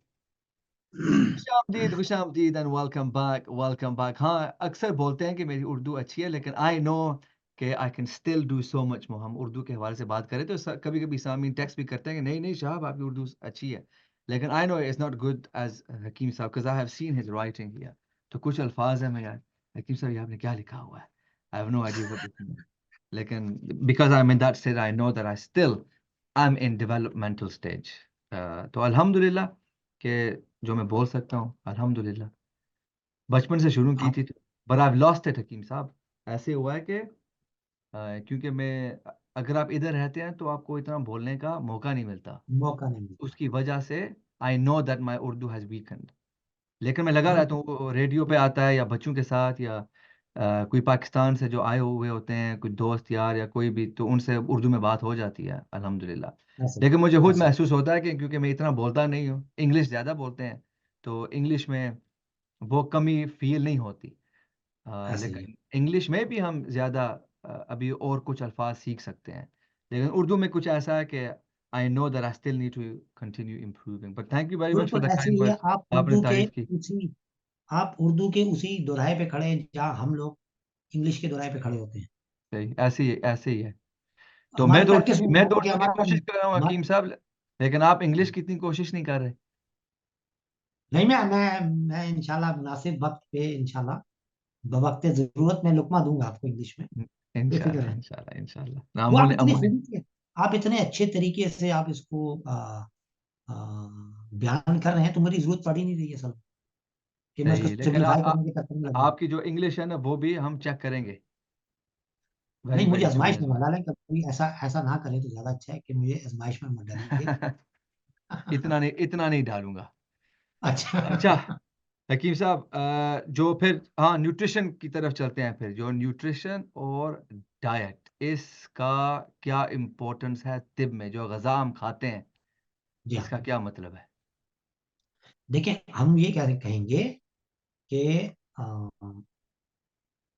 Speaker 1: खुशामदीद and welcome back. Welcome back. हाँ, अक्सर बोलते हैं कि मेरी उर्दू अच्छी है, लेकिन I know कि I can still do so much more. हम उर्दू के हवाले से बात करें तो कभी कभी सामीन टेक्स्ट भी करते हैं कि नहीं नहीं शाहब आपकी उर्दू अच्छी है, लेकिन I know it's not good as हकीम साहब because I have seen his writing here. तो कुछ अल्फाज हैं मैं यार हकीम साहब ये आपने क्या लिखा हुआ है? I have no idea what this means. लेकिन because I'm in that state I know that I still am in developmental stage. तो अल्हम्दुलिल्लाह कि जो मैं बोल सकता हूँ अल्हम्दुलिल्लाह बचपन से शुरू की
Speaker 2: आप
Speaker 1: थी तो बट आई लॉस्ट इट हकीम साहब। ऐसे हुआ है कि क्योंकि अगर आप इधर रहते हैं तो आपको इतना बोलने का मौका नहीं मिलता,
Speaker 2: मौका नहीं मिलता।
Speaker 1: उसकी वजह से आई know that my Urdu has weekend. लेकिन मैं लगा
Speaker 2: हाँ,
Speaker 1: रहता हूँ रेडियो पे आता है या बच्चों के साथ या कोई पाकिस्तान से जो आए हुए होते हैं कुछ दोस्त यार या कोई भी, तो उनसे उर्दू में बात हो जाती है अल्हम्दुलिल्लाह।
Speaker 2: ऐसे
Speaker 1: लेकिन मुझे खुद
Speaker 2: ऐसे
Speaker 1: महसूस होता है कि क्योंकि मैं इतना बोलता नहीं हूँ, इंग्लिश ज़्यादा बोलते हैं तो इंग्लिश में वो कमी फील नहीं होती।
Speaker 2: ऐसे ही है।
Speaker 1: लेकिन इंग्लिश में भी हम ज़्यादा अभी और कुछ अल्फाज सीख सकते हैं, लेकिन उर्दू में कुछ ऐसा है कि I know that I still need to continue improving, but thank you very much for
Speaker 2: बिल्कुल
Speaker 1: द
Speaker 2: ऐसे
Speaker 1: काइंड
Speaker 2: ही है।
Speaker 1: वर्ड्स। आपने तारीफ की।
Speaker 2: आप उर्दू के उसी दोराहे पे खड़े हैं जहाँ हम लोग इंग्लिश के दोराहे पे खड़े होते हैं।
Speaker 1: सही ऐसे ही है। तो
Speaker 2: हमारी प्रैक्टिस में
Speaker 1: मैं तो
Speaker 2: होगा कि
Speaker 1: उर्दू की
Speaker 2: हमारा
Speaker 1: कोशिश कर रहा हूँ हकीम साहब, लेकिन आप इंग्लिश की इतनी कोशिश नहीं कर रहे।
Speaker 2: नहीं, मैं इंशाल्लाह मुनासिब वक्त पे इंशाल्लाह बवक्त जरूरत में लुकमा दूंगा आपको इंग्लिश में। बेफिक्र
Speaker 1: इंशाल्लाह
Speaker 2: रहें।
Speaker 1: इंशाल्लाह इंशाल्लाह
Speaker 2: वो आप
Speaker 1: अमूल
Speaker 2: इतनी
Speaker 1: अमूल।
Speaker 2: खूबी से, आप इतने अच्छे तरीके से आप इसको आ, बयान कर रहे हैं, तो मेरी जरूरत पड़ ही नहीं रही है असल में, कि मैं
Speaker 1: सही
Speaker 2: इसको
Speaker 1: है, लेकिन
Speaker 2: सिंप्लीफाई करने के चक्कर में लग जाऊं।
Speaker 1: आपकी जो इंग्लिश है ना वो भी हम चेक करेंगे वेरी
Speaker 2: नहीं, मुझे
Speaker 1: वेरी सून
Speaker 2: आजमाइश
Speaker 1: एज
Speaker 2: में ना डालें कभी। ऐसा ऐसा ना करें तो ज्यादा अच्छा है कि मुझे आजमाइश में मत डालिए।
Speaker 1: वेल। इतना नहीं डालूंगा।
Speaker 2: अच्छा।
Speaker 1: अच्छा हकीम साहब, जो फिर हाँ न्यूट्रिशन की तरफ चलते हैं, फिर जो न्यूट्रिशन और डाइट इसका क्या इम्पोर्टेंस है तिब में, जो गज़ा हम खाते हैं
Speaker 2: जी हाँ।
Speaker 1: इसका क्या मतलब है?
Speaker 2: देखिए, हम ये क्या कहेंगे कि अ,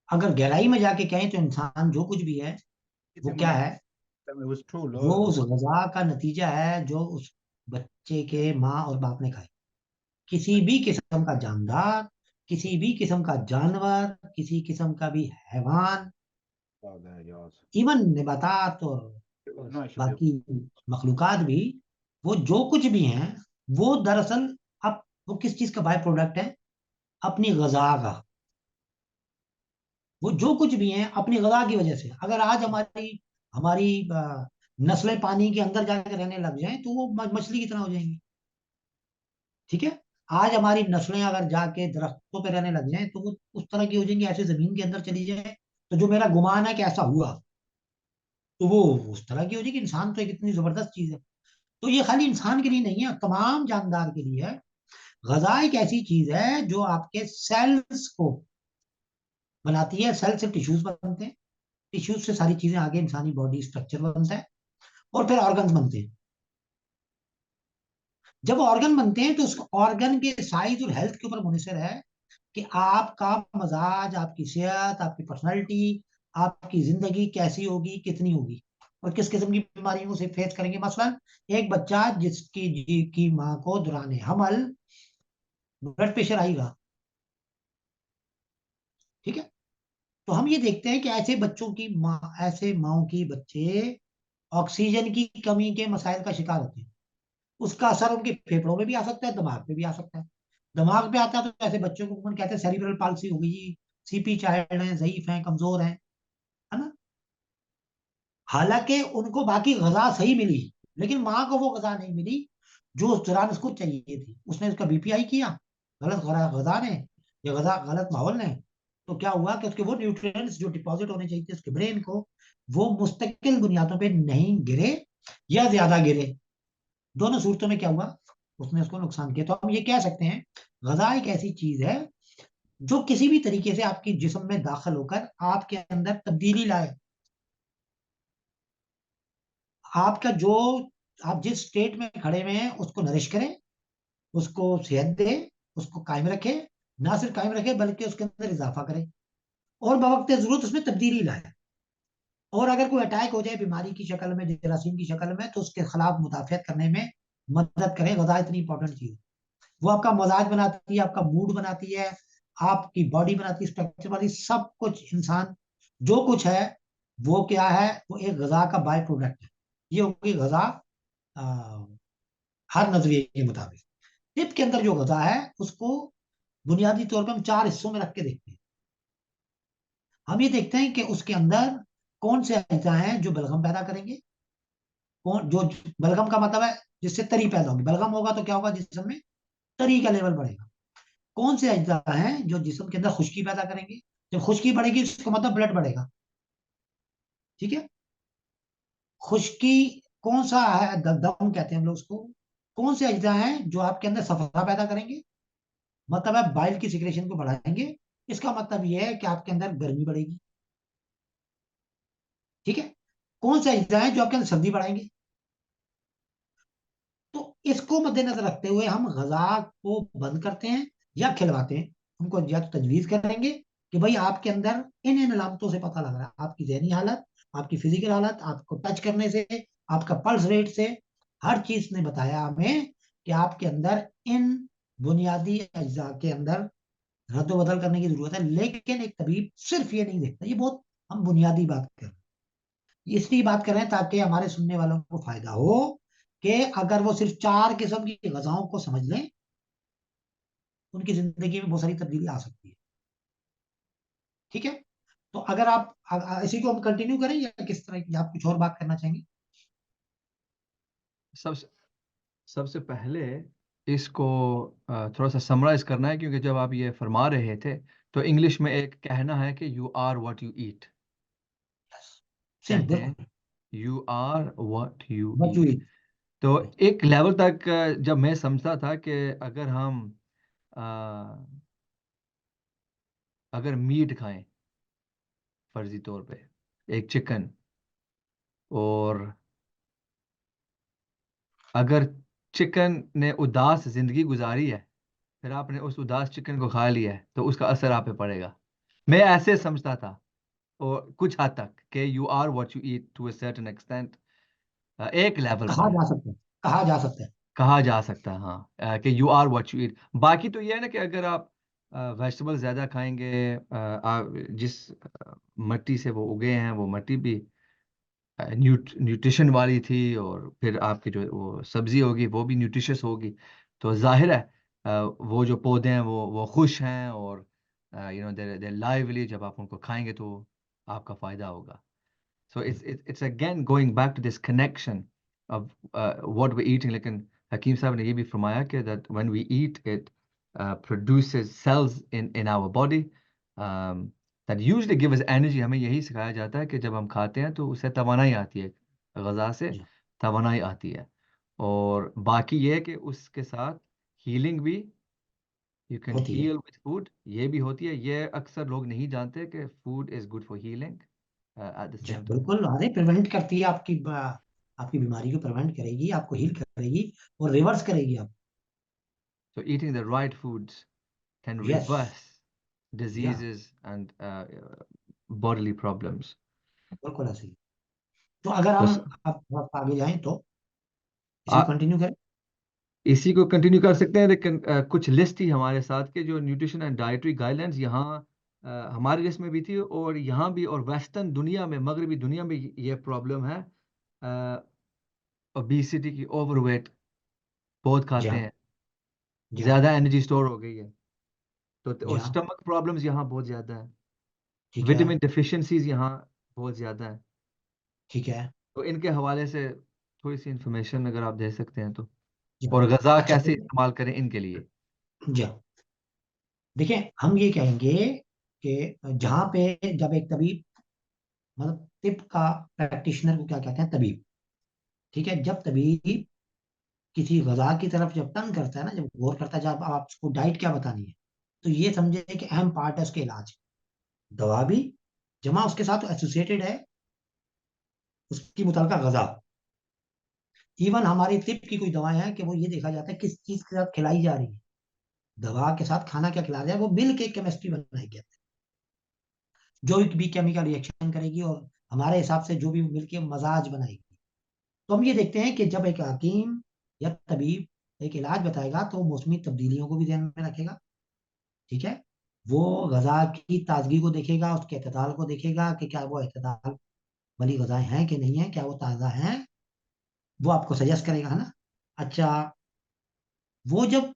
Speaker 2: अगर गहराई में जाके कहें तो इंसान जो कुछ भी है वो क्या है? वो उस गजा का नतीजा है जो उस बच्चे के माँ और बाप ने खाई। किसी भी किस्म का जानदार, किसी भी किस्म का जानवर, किसी किस्म का भी हैवान, इवन नबातात और बाकी मखलूकात भी, वो जो कुछ भी हैं, वो दरअसल अब वो किस चीज का बाय प्रोडक्ट है? अपनी गजा का। वो जो कुछ भी हैं अपनी गजा की वजह से। अगर आज हमारी हमारी नस्लें पानी के अंदर जाकर रहने लग जाएं तो वो मछली की तरह हो जाएंगी। ठीक है। आज हमारी नस्लें अगर जाके दरख्तों पे रहने लग जाएं तो वो उस तरह की हो जाएंगी, ऐसे जमीन के अंदर चली जाए। तो जो मेरा गुमान है कि ऐसा हुआ, तो वो उस तरह की हो जाएगी। इंसान तो एक इतनी जबरदस्त चीज है। तो ये खाली इंसान के लिए नहीं है, तमाम जानदार के लिए है। गजा एक ऐसी चीज है जो आपके सेल्स को बनाती है। सेल से टिश्यूज बनते हैं, टिश्यूज से सारी चीजें आगे इंसानी बॉडी स्ट्रक्चर बनता है, और फिर ऑर्गन्स बनते हैं। जब ऑर्गन बनते हैं तो उस ऑर्गन के साइज और हेल्थ के ऊपर मुनहसर है कि आपका मजाज, आपकी सेहत, आपकी पर्सनैलिटी, आपकी जिंदगी कैसी होगी, कितनी होगी, और किस किस्म की बीमारियों से फेस करेंगे। मसलन एक बच्चा जिसकी की माँ को दौरान हमल ब्लड प्रेशर आएगा। ठीक है। तो हम ये देखते हैं कि ऐसे बच्चों की माँ, ऐसे माओ की बच्चे ऑक्सीजन की कमी के मसाइल का शिकार होते हैं। उसका असर उनके फेफड़ों में भी आ सकता है, दिमाग पे भी आ सकता है। दिमाग पे आता है तो ऐसे बच्चों को कहते हैं सेरिब्रल पाल्सी हो गई, सीपी चाइल्ड है, ज़ईफ हैं, कमजोर हैं। है ना। हालांकि उनको बाकी गजा सही मिली, लेकिन माँ को वो गजा नहीं मिली जो उस दौरान उसको चाहिए थी। उसने उसका बीपीआई किया, गलत गजा ने, या गजा गलत माहौल ने। तो क्या हुआ कि उसके वो न्यूट्रिएंट्स जो डिपॉजिट होने चाहिए थे उसके ब्रेन को, वो मुस्तकिल बुनियादों पे नहीं गिरे, या ज्यादा गिरे। दोनों सूरतों में क्या हुआ, उसने उसको नुकसान किया। तो हम ये कह सकते हैं, गजा एक ऐसी चीज है जो किसी भी तरीके से आपके जिस्म में दाखिल होकर आपके अंदर तब्दीली लाए। आपका जो, आप जिस स्टेट में खड़े हुए हैं उसको नरिश करें, उसको सेहत दे, उसको कायम रखे। ना सिर्फ कायम रखे बल्कि उसके अंदर इजाफा करे, और बवक्त जरूरत उसमें तब्दीली लाए। और अगर कोई अटैक हो जाए बीमारी की शक्ल में, जरासीम की शक्ल में, तो उसके खिलाफ मुदाफियत करने में मदद करें। गजा इतनी इंपॉर्टेंट चीज है। वो आपका मजाज बनाती है, आपका मूड बनाती है, आपकी बॉडी बनाती है, स्ट्रक्चर बनाती है, सब कुछ। इंसान जो कुछ है वो क्या है, वो एक गजा का बाय प्रोडक्ट है। ये होगी गजा, आ, हर नजरिए के मुताबिक। टिप के अंदर जो गजा है उसको बुनियादी तौर पर हम चार हिस्सों में रख के देखते हैं। हम ये देखते हैं कि उसके अंदर कौन से अज्जा हैं जो बलगम पैदा करेंगे। कौन जो, बलगम का मतलब है जिससे तरी पैदा होगी। बलगम होगा तो क्या होगा, जिसम में तरी का लेवल बढ़ेगा। कौन से अज्जा हैं जो जिस्म के अंदर खुश्की पैदा करेंगे। जब खुश्की बढ़ेगी इसका मतलब ब्लड बढ़ेगा। ठीक है। खुश्की कौन सा है, दम कहते हैं हम लोग उसको। कौन से अज्जा हैं जो आपके अंदर सफरा पैदा करेंगे, मतलब है बाइल की सिक्रेशन को बढ़ाएंगे। इसका मतलब यह है कि आपके अंदर गर्मी बढ़ेगी। ठीक है। कौन से अज्जा हैं जो आपके अंदर सर्दी बढ़ाएंगे। तो इसको मद्देनजर रखते हुए हम गजा को बंद करते हैं या खिलवाते हैं। उनको या तो तजवीज करेंगे कि भाई आपके अंदर इन इन अलामतों से पता लग रहा है, आपकी जहनी हालत, आपकी फिजिकल हालत, आपको टच करने से, आपका पल्स रेट से, हर चीज ने बताया हमें कि आपके अंदर इन बुनियादी अज्जा के अंदर रद्द करने की जरूरत है। लेकिन एक तबीब सिर्फ ये नहीं देखता। ये बहुत हम बुनियादी बात कर रहे हैं, इसलिए बात कर रहे हैं ताकि हमारे सुनने वालों को फायदा हो, कि अगर वो सिर्फ चार किस्म की गजाओं को समझ लें, उनकी जिंदगी में बहुत सारी तब्दीली आ सकती है। ठीक है। तो अगर आप इसी को हम कंटिन्यू करें या किस तरह की आप कुछ और बात करना चाहेंगे।
Speaker 1: सबसे सबसे पहले इसको थोड़ा सा समराइज करना है, क्योंकि जब आप ये फरमा रहे थे तो इंग्लिश में एक कहना है कि you are what you eat.
Speaker 2: Same
Speaker 1: कहते हैं
Speaker 2: बिल्कुल।
Speaker 1: यू आर व्हाट यू
Speaker 2: बच
Speaker 1: ईट।
Speaker 2: हुई।
Speaker 1: तो एक लेवल तक जब मैं समझता था कि अगर हम अ, अगर मीट खाएं फर्जी तौर पे, एक चिकन, और अगर चिकन ने उदास जिंदगी गुजारी है, फिर आपने उस उदास चिकन को खा लिया है, तो उसका असर आप पे पड़ेगा। मैं ऐसे समझता था, और कुछ हद तक कि you are what you eat to a certain extent, एक लेवल
Speaker 2: कहा
Speaker 1: पर
Speaker 2: जा सकता है, कहा जा सकता है।
Speaker 1: कहा जा सकता है, हाँ, कि you are what you eat. बाकी तो ये है ना कि अगर आप वेजिटेबल ज़्यादा खाएंगे, आप जिस मिट्टी से वो उगे हैं वो मिट्टी भी न्यूट्रिशन वाली थी, और फिर आपकी जो वो सब्जी होगी वो भी न्यूट्रिशियस होगी, तो जाहिर है वो जो पौधे हैं वो खुश हैं, और दे लाइवली। जब आप उनको खाएंगे तो आपका फ़ायदा होगा। So it's again going back to this connection of what we're eating. लेकिन हकीम साहब ने ये भी फरमाया कि that when we eat it produces cells in our body that usually give us energy. हमें यही सिखाया जाता है कि जब हम खाते हैं तो उससे तवानाई आती है, ग़ज़ा से
Speaker 2: जी।
Speaker 1: तवानाई आती है। और बाकी ये है कि उसके साथ हीलिंग भी, यू कैन
Speaker 2: होती है।
Speaker 1: हील विद फूड, ये भी होती है। ये अक्सर लोग नहीं जानते कि food is good for healing at the
Speaker 2: जी
Speaker 1: सेम टाइम।
Speaker 2: बिल्कुल, अरे प्रिवेंट करती है आपकी आपकी बीमारी को प्रिवेंट करेगी, आपको हील करेगी और रिवर्स करेगी आप।
Speaker 1: So eating the right foods can
Speaker 2: yes.
Speaker 1: reverse
Speaker 2: या
Speaker 1: diseases and bodily problems.
Speaker 2: बिल्कुल ऐसे ही। तो अगर
Speaker 1: तो
Speaker 2: हम अब थोड़ा सा आगे जाएं तो इसी
Speaker 1: आ,
Speaker 2: को कंटिन्यू करें।
Speaker 1: इसी को कंटिन्यू कर सकते हैं, लेकिन कुछ लिस्ट थी हमारे साथ के जो न्यूट्रिशन एंड डाइटरी गाइडलाइंस यहाँ हमारी लिस्ट में भी थी, और यहाँ भी, और वेस्टर्न दुनिया में, मगरबी दुनिया में ये प्रॉब्लम है ओबेसिटी की, ओवरवेट, बहुत
Speaker 2: जी
Speaker 1: खाते
Speaker 2: हाँ।
Speaker 1: हैं,
Speaker 2: जी हाँ।
Speaker 1: ज़्यादा एनर्जी स्टोर हो गई है। तो
Speaker 2: जी
Speaker 1: और
Speaker 2: हाँ।
Speaker 1: स्टमक प्रॉब्लम्स यहाँ बहुत ज़्यादा है।
Speaker 2: ठीक है।
Speaker 1: विटामिन डिफिशिएंसीज यहाँ बहुत ज्यादा है।
Speaker 2: ठीक है।
Speaker 1: तो इनके हवाले से थोड़ी सी इंफॉर्मेशन अगर आप दे सकते हैं तो,
Speaker 2: जी।
Speaker 1: और गजा
Speaker 2: अच्छा
Speaker 1: कैसे इस्तेमाल करें इनके लिए।
Speaker 2: जी हाँ। देखिए हम ये कहेंगे कि जहां पे जब एक तबीब, मतलब तिब का प्रैक्टिशनर को क्या कहते हैं, तबीब। ठीक है, जब तबीब किसी गजा की तरफ जब तंग करता है ना, जब गौर करता है, जब आपको डाइट क्या बतानी है, तो ये समझे कि अहम पार्ट है उसके इलाज। दवा भी जमा उसके साथ एसोसिएटेड है, उसकी मुतलका गजा। इवन हमारी तिब की कोई दवाएं हैं कि वो ये देखा जाता है किस चीज के साथ खिलाई जा रही है, दवा के साथ खाना क्या खिला रहा है, वो मिल के केमिस्ट्री बनाई गई है, जो भी केमिकल रिएक्शन करेगी और हमारे हिसाब से जो भी मिल के मजाज बनाएगी। तो हम ये देखते हैं कि जब एक हकीम या तबीब एक इलाज बताएगा तो मौसमी तब्दीलियों को भी ध्यान में रखेगा। ठीक है, वो गजा की ताजगी को देखेगा, उसके अतदाल को देखेगा कि क्या वो अतदाल वाली गजाएं हैं कि नहीं है, क्या वो ताज़ा हैं, वो आपको सजेस्ट करेगा, है ना। अच्छा, वो जब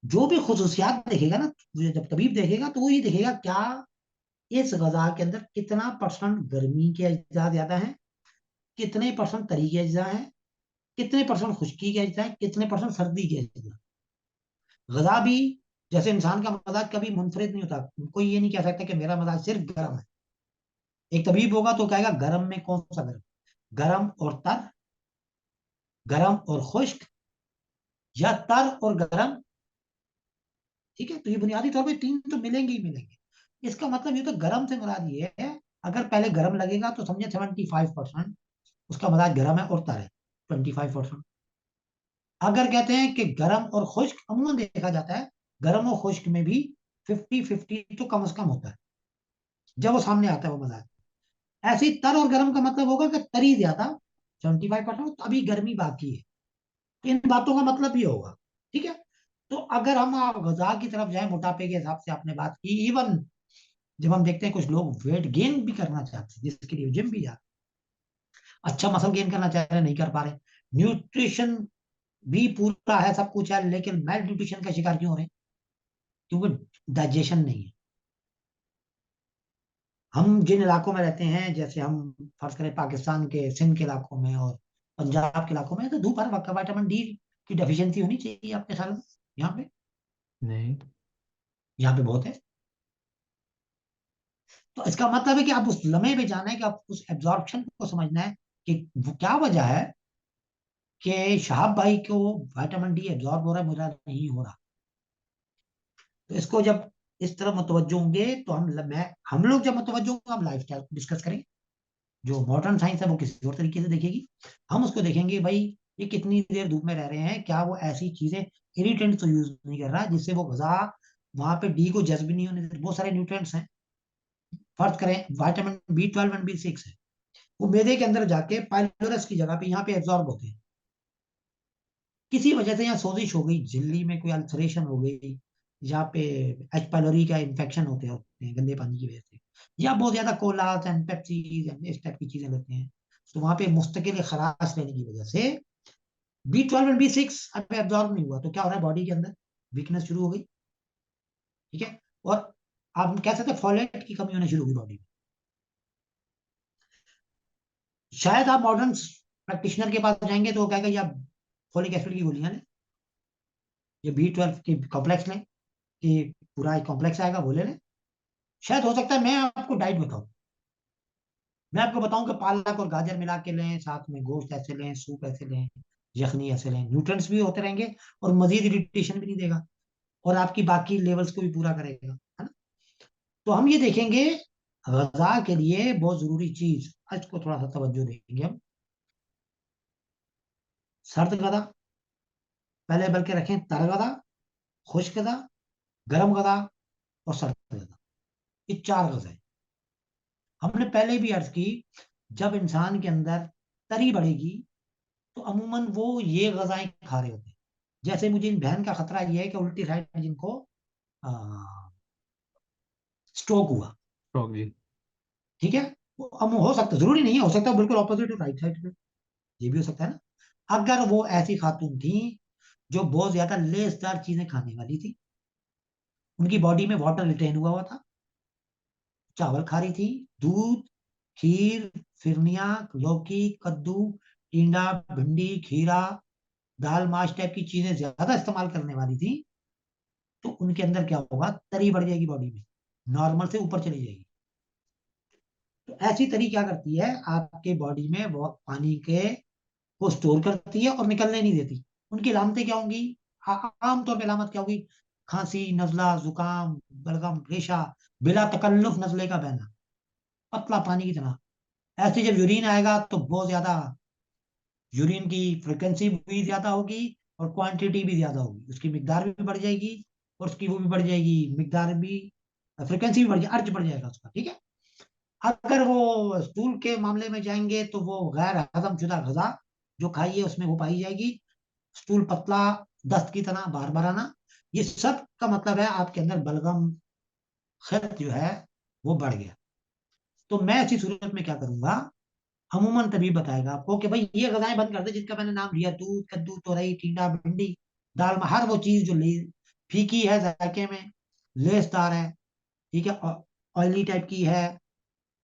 Speaker 2: जो भी खुसूसियात देखेगा ना, वो जब तबीब देखेगा तो वो ये देखेगा क्या इस गजा के अंदर कितना परसेंट गर्मी के अज्जा ज्यादा है, कितने परसेंट तरी के अज्जा है, कितने परसेंट खुश्की के अज्जा है, कितने परसेंट सर्दी के अज्जा। गजा भी जैसे इंसान का मजाज कभी मुनफरिद नहीं होता, कोई ये नहीं कह सकता कि मेरा मजाज सिर्फ गर्म है। एक तबीब होगा तो कहेगा गर्म में कौन सा गर्म, गर्म और तर, गर्म और खुश्क, या तर और गर्म। ठीक है, तो ये बुनियादी तौर पे तीन तो मिलेंगे ही मिलेंगे। इसका मतलब ये तो गर्म से मुराद ये है, अगर पहले गर्म लगेगा तो समझे 75% उसका मजाज गर्म है और तर है 25%। अगर कहते हैं कि गर्म और खुश्क, अमूमन देखा जाता है गर्म और खुश्क में भी 50-50 तो कम से कम होता है जब वो सामने आता है वो मजाज। ऐसे ही तर और गर्म का मतलब होगा कि तरी ज्यादा 75%, तो अभी गर्मी बाकी है। तो इन बातों का मतलब ये होगा। ठीक है, तो अगर हम गजा की तरफ जाए, मोटापे के हिसाब से आपने बात की, इवन जब हम देखते हैं कुछ लोग वेट गेन भी करना चाहते हैं जिसके लिए जिम भी जाते हैं, अच्छा मसल गेन करना चाह रहे हैं, नहीं कर पा रहे, न्यूट्रिशन भी पूरा है, सब कुछ है, लेकिन मेल न्यूट्रिशन का शिकार क्यों हो रहे हैं? क्योंकि डाइजेशन नहीं है। हम जिन इलाकों में रहते हैं, जैसे हम फर्ज करें पाकिस्तान के सिंध के इलाकों में और पंजाब के इलाकों में, तो धूप हर वक्त विटामिन डी की डेफिशिएंसी होनी चाहिए आपके साल में। यहाँ पे,
Speaker 1: नहीं।
Speaker 2: यहाँ पे बहुत है। तो इसका मतलब है कि आप उस लम्हे पे जाना है, कि आप उस एब्जॉर्प्शन को समझना है कि वो क्या वजह है कि शहाब भाई को विटामिन डी एब्जॉर्ब हो रहा है, मुझे नहीं हो रहा। तो इसको जब इस तरफ मुतवज्जो होंगे तो हम लोग जब मुतवज्जो होंगे, हम लाइफ स्टाइल डिस्कस करेंगे। जो मॉडर्न साइंस है वो किसी और तरीके से देखेगी। हम उसको देखेंगे भाई ये कितनी देर धूप में रह रहे हैं, क्या वो ऐसी चीजें इरिटेंट तो यूज नहीं कर रहा जिससे वो गजा वहां पे डी को जज्ब नहीं होने देते। बहुत सारे न्यूट्रिएंट्स हैं, फर्ज करें विटामिन B12 एंड B6 है, वो मैदे के अंदर जाके पाइलोरस की जगह पे यहाँ पे एब्जॉर्ब होते हैं। किसी वजह से यहाँ सोजिश हो गई, झिल्ली में कोई अल्सरेशन हो गई, यहाँ पे एच पाइलोरी का इन्फेक्शन होते हैं गंदे पानी की वजह से, या बहुत ज्यादा कोलास एंड पेप्सीज एंड इस टाइप की चीजें लेते हैं, तो वहां पे मुस्तकिल खराश लेने की वजह से B12 एंड B6 अब एब्जॉर्ब नहीं हुआ, तो क्या हो रहा है बॉडी के अंदर, वीकनेस शुरू हो गई। ठीक है, और आप कह सकते हैं फॉलेट की कमी होनी शुरू होगी बॉडी में। शायद आप मॉडर्न प्रैक्टिशनर के पास जाएंगे तो वो कहेगा ये आप फोलिक एसिड की गोलियां लें, ये B12 की कॉम्प्लेक्स लें, कि पूरा एक कॉम्प्लेक्स आएगा वो ले लें। शायद हो सकता है मैं आपको डाइट बताऊं, मैं आपको बताऊं कि पालक और गाजर मिला के लें, साथ में गोश्त ऐसे लें, सूप ऐसे लें, यखनी ऐसे लें, न्यूट्रिएंट्स भी होते रहेंगे और मजीद इरिटेशन भी नहीं देगा, और आपकी बाकी लेवल्स को भी पूरा करेगा, है ना। तो हम ये देखेंगे गजा के लिए बहुत जरूरी चीज, आज को थोड़ा सा तवज्जो देंगे हम। सर्द गदा, पहले बल्कि रखें तर गदा, खुश्क गदा, गर्म गदा और सर्द गदा, ये चार गजा है। हमने पहले भी अर्ज की, जब इंसान के अंदर तरी बढ़ेगी तो अमूमन वो ये गजाएं खा रहे होते हैं। जैसे मुझे इन बहन का खतरा ये है कि उल्टी साइड में जिनको स्ट्रोक हुआ,
Speaker 1: स्ट्रोक जी।
Speaker 2: ठीक है, वो हो सकता, जरूरी नहीं है, हो सकता है बिल्कुल ऑपोजिट हो राइट साइड पे, ये भी हो सकता है ना। अगर वो ऐसी खातून थी जो बहुत ज्यादा लेसदार चीजें खाने वाली थी, उनकी बॉडी में वाटर रिटेन हुआ हुआ था, चावल खा रही थी, दूध, खीर, फिरनिया, लौकी, कद्दू, टिंडा, भिंडी, खीरा, दाल, माश टाइप की चीजें ज्यादा इस्तेमाल करने वाली थी, तो उनके अंदर क्या होगा, तरी बढ़ जाएगी बॉडी में, नॉर्मल से ऊपर चली जाएगी। तो ऐसी तरी क्या करती है, आपके बॉडी में वो पानी के को स्टोर करती है और निकलने नहीं देती। उनकी अलामतें क्या होंगी, आमतौर पर अलामत क्या होगी, खांसी, नजला, जुकाम, बलगम, रेशा, बिला तकल्लुफ नजले का बहना, पतला पानी की तरह। ऐसे जब यूरिन आएगा तो बहुत ज्यादा यूरिन की फ्रिक्वेंसी भी ज्यादा होगी और क्वांटिटी भी ज्यादा होगी, उसकी मिकदार भी बढ़ जाएगी, और उसकी वो भी बढ़ जाएगी, मिकदार भी, फ्रिक्वेंसी भी बढ़ जाएगी, अर्ज बढ़ जाएगा उसका, ठीक है। अगर वो स्टूल के मामले में जाएंगे तो वो गैर हजम शुदा गजा जो खाइए उसमें वो पाई जाएगी, स्टूल पतला, दस्त की तरह बार बार आना, ये सब का मतलब है आपके अंदर बलगम खत जो है वो बढ़ गया। तो मैं ऐसी सूरत में क्या करूंगा, अमूमन तभी बताएगा आपको कि भाई ये गजाएं बंद कर दे जिनका मैंने नाम लिया, दूध, कद्दू, तोरई, टिंडा, भिंडी, दाल में हर वो चीज जो फीकी है जायके में, लेसदार है, ठीक है, ऑयली टाइप की है,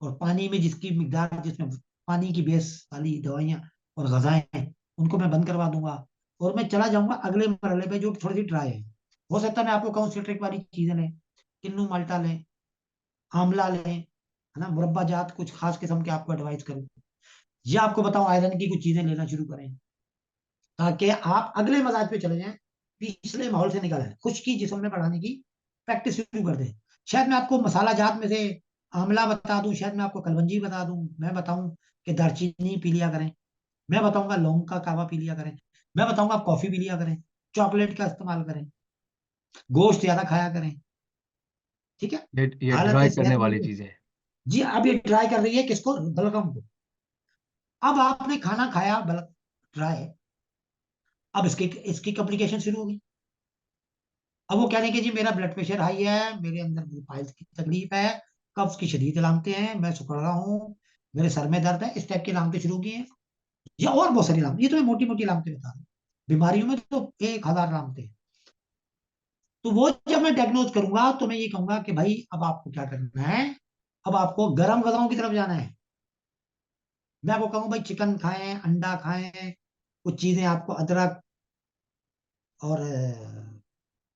Speaker 2: और पानी में जिसकी मिकदार, जिसमें पानी की बेस वाली दवाइयाँ और गजाएं हैं, उनको मैं बंद करवा दूंगा। और मैं चला जाऊंगा अगले मरहले पे जो थोड़ी सी ड्राई है। हो सकता है मैं आपको कहूँ सिट्रिक वाली चीजें लें, किन्नू माल्टा लें, आंवला लें, है ना, मुरब्बा जात कुछ खास किस्म के आपको एडवाइस करूँ, या आपको बताऊं आयरन की कुछ चीजें लेना शुरू करें, ताकि आप अगले मजाज पे चले जाएं, पिछले माहौल से निकल आए, खुश्की जिस्म में बढ़ाने की प्रैक्टिस शुरू कर दें। शायद मैं आपको मसाला जात में से आंवला बता दूं, शायद मैं आपको कलवंजी बता दूं, मैं बताऊं कि दालचीनी पी लिया करें, मैं बताऊंगा लौंग का कावा पी लिया करें, मैं बताऊंगा आप कॉफी पी लिया करें, चॉकलेट का इस्तेमाल करें, गोश्त ज्यादा खाया करें, ठीक है।
Speaker 1: ये
Speaker 2: हालत
Speaker 1: ड्राई करने
Speaker 2: सेहत
Speaker 1: वाली
Speaker 2: में,
Speaker 1: चीज है।
Speaker 2: जी अब ये ट्राई कर रही है किसको, बलगम को। अब आपने खाना खाया बल ट्राई, अब इसकी इसकी कॉम्प्लिकेशन शुरू होगी। अब वो कह रहे हैं कि जी मेरा ब्लड प्रेशर हाई है, मेरे अंदर पाइल्स की तकलीफ है, कब्ज की शदीद अलामतें हैं, मैं सुखड़ रहा हूँ, मेरे सर में दर्द है, इस टाइप की अलामतें शुरू की हैं, या और बहुत सारी अलामतें, ये तो मैं मोटी मोटी अलामतें बता रहा हूँ, बीमारियों में तो 1,000 अलामतें हैं। तो वो जब मैं डायग्नोज करूंगा तो मैं ये कहूंगा कि भाई अब आपको क्या करना है, अब आपको गर्म गजाओं की तरफ जाना है। मैं आपको कहूँ भाई चिकन खाएं, अंडा खाएं, कुछ चीजें आपको अदरक और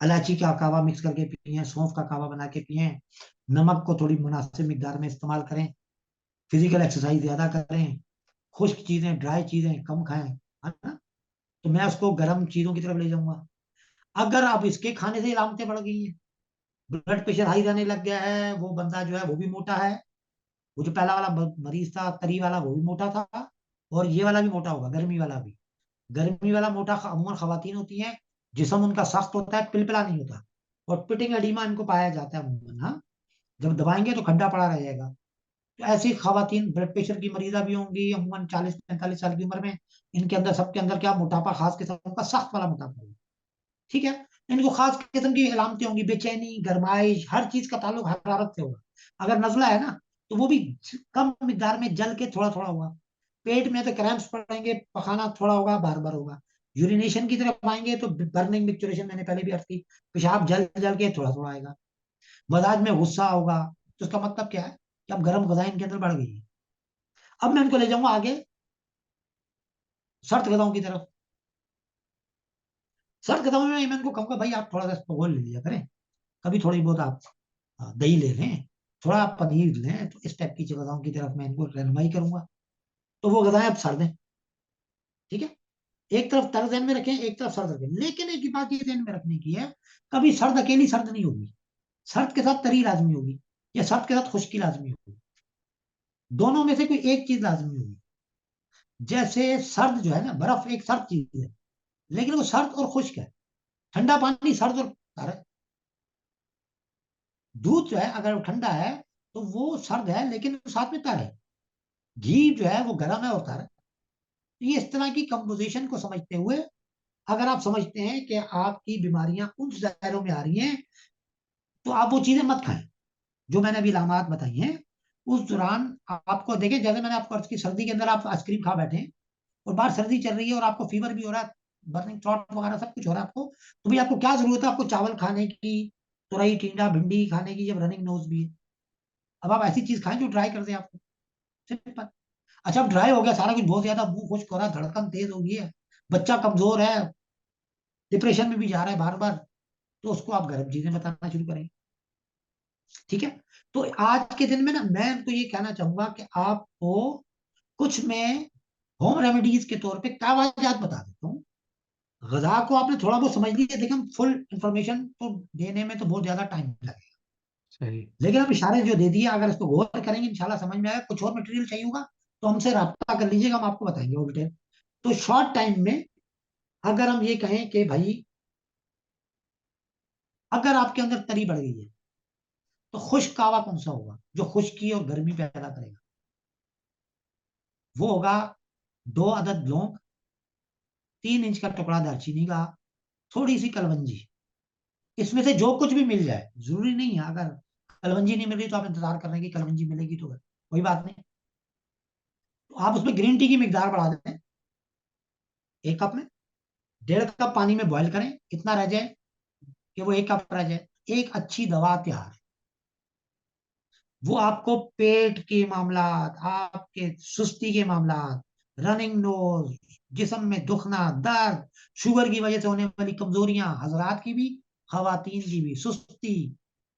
Speaker 2: इलायची का कावा मिक्स करके पिए, सौंफ का कावा बना के पिए, नमक को थोड़ी मुनासिब मिकदार में इस्तेमाल करें, फिजिकल एक्सरसाइज ज्यादा करें, खुश्क चीजें, ड्राई चीजें कम खाएं, है ना। तो मैं उसको गर्म चीजों की तरफ ले जाऊंगा। अगर अब इसके खाने से अलामतें बढ़ गई हैं, ब्लड प्रेशर हाई रहने लग गया है, वो बंदा जो है वो भी मोटा है, वो जो पहला वाला मरीज था तरी वाला वो भी मोटा था, और ये वाला भी मोटा होगा, गर्मी वाला भी। गर्मी वाला मोटा अमूमन खवातीन होती हैं, जिस्म उनका सख्त होता है, पिलपिला नहीं होता, और पिटिंग एडिमा इनको पाया जाता है अमूमन, हाँ, जब दबाएंगे तो खड्डा पड़ा रह जाएगा। तो ऐसी खवातीन ब्लड प्रेशर की मरीजा भी होंगी अमूमन 40-45 साल की उम्र में, इनके अंदर सबके अंदर क्या मोटापा, खास किस्म का सख्त वाला मोटापा होगा, ठीक है। इनको खास किस्म की अलामतें होंगी, बेचैनी, गरमाइश, हर चीज का ताल्लुक हरारत से होगा। अगर नजला है ना तो वो भी कम मिकदार में जल के थोड़ा थोड़ा होगा, पेट में तो क्रैम्प्स पड़ेंगे, पखाना थोड़ा होगा, बार बार होगा, यूरिनेशन की तरफ आएंगे तो बर्निंग मिक्चुरेशन, मैंने पहले भी अर्ज की, पेशाब जल जल के थोड़ा थोड़ा आएगा, मजाज में गुस्सा होगा। तो उसका मतलब क्या है कि अब गर्म गजाएं इनके अंदर बढ़ गई है। अब मैं इनको ले जाऊंगा आगे सर्द गजाओं की तरफ। सर्द गजाओं में मैं इनको कहूंगा भाई आप थोड़ा सा इसको ले लिया करें, कभी थोड़ी बहुत आप दही ले लें, थोड़ा आप पनीर लें, तो इस टाइप की गजाओं की तरफ मैं इनको रहनुमाई करूंगा। तो वो गजाएं अब सर्द हैं, ठीक है। एक तरफ तर्क ध्यान में रखें, एक तरफ सर्द रखें, लेकिन एक बात ये ध्यान में रखने की है, कभी सर्द अकेली सर्द नहीं होगी, सर्द के साथ तरी लाजमी होगी, या सर्द के साथ खुश्की लाजमी होगी, दोनों में से कोई एक चीज लाजमी होगी। जैसे सर्द जो है ना, बर्फ एक सर्द चीज है, लेकिन वो सर्द और खुश्क है, ठंडा पानी सर्द और तर है। दूध जो है अगर वो ठंडा है तो वो सर्द है, लेकिन साथ में तर है। घी जो है वो गर्म है और तर है। तो ये इस तरह की कंपोजिशन को समझते हुए, अगर आप समझते हैं कि आपकी बीमारियां उन दायरों में आ रही हैं, तो आप वो चीजें मत खाएं जो मैंने अभी लामात बताई हैं। उस दौरान आपको देखें, जैसे मैंने आपको अर्ज की, सर्दी के अंदर आप आइसक्रीम खा बैठे हैं और बाहर सर्दी चल रही है और आपको फीवर भी हो रहा है, बर्निंग थ्रॉट वगैरह सब कुछ हो रहा है आपको, तो भाई आपको क्या जरूरत है, आपको चावल खाने की, तुरई, टिंडा, भिंडी खाने की, जब रनिंग नोज भी है। अब आप ऐसी चीज खाएं जो ड्राई कर दे आपको, सिंपल। अच्छा, अब ड्राई हो गया सारा कुछ, बहुत ज्यादा मुंह खुश्क हो रहा है, धड़कन तेज हो गई है, बच्चा कमजोर है, डिप्रेशन में भी जा रहा है बार बार, तो उसको आप गर्म चीजें बताना शुरू करें। ठीक है। तो आज के दिन में ना मैं तो ये कहना चाहूंगा कि आपको कुछ मैं होम रेमेडीज के तौर पे कावाजात बता देता हूँ। गजा को आपने थोड़ा बहुत समझ लिया, लेकिन फुल इंफॉर्मेशन तो देने में तो बहुत ज्यादा टाइम लगेगा।
Speaker 1: सही।
Speaker 2: लेकिन आप इशारे जो दे दिए, अगर इसको गौर करेंगे इंशाल्लाह समझ में आएगा। कुछ और मटेरियल चाहिए होगा तो हमसे रब्ता कर लीजिएगा, हम आपको बताएंगे वो डिटेल। तो शॉर्ट टाइम में अगर हम ये कहें कि भाई, अगर आपके अंदर तरी बढ़ गई है, तो खुश्क कावा कौन सा होगा जो खुश्की और गर्मी पैदा करेगा? वो होगा 2 अदद लौंग, 3 इंच का टुकड़ा दालचीनी का, थोड़ी सी कलवंजी। इसमें से जो कुछ भी मिल जाए, जरूरी नहीं है, अगर कलवंजी नहीं मिल रही तो आप इंतजार कर रहे हैं कि कलवंजी मिलेगी तो कोई बात नहीं, तो आप उसमें ग्रीन टी की मिकदार बढ़ा देते हैं। 1 कप में 1.5 कप पानी में बॉईल करें, इतना रह जाए कि वो 1 कप रह जाए। एक अच्छी दवा तैयार है, वो आपको पेट के मामलात, आपके सुस्ती के मामलात, रनिंग नोज, जिस्म में दुखना, दर्द, शुगर की वजह से होने वाली कमजोरियां, हजरात की भी, खवातीन की भी, सुस्ती,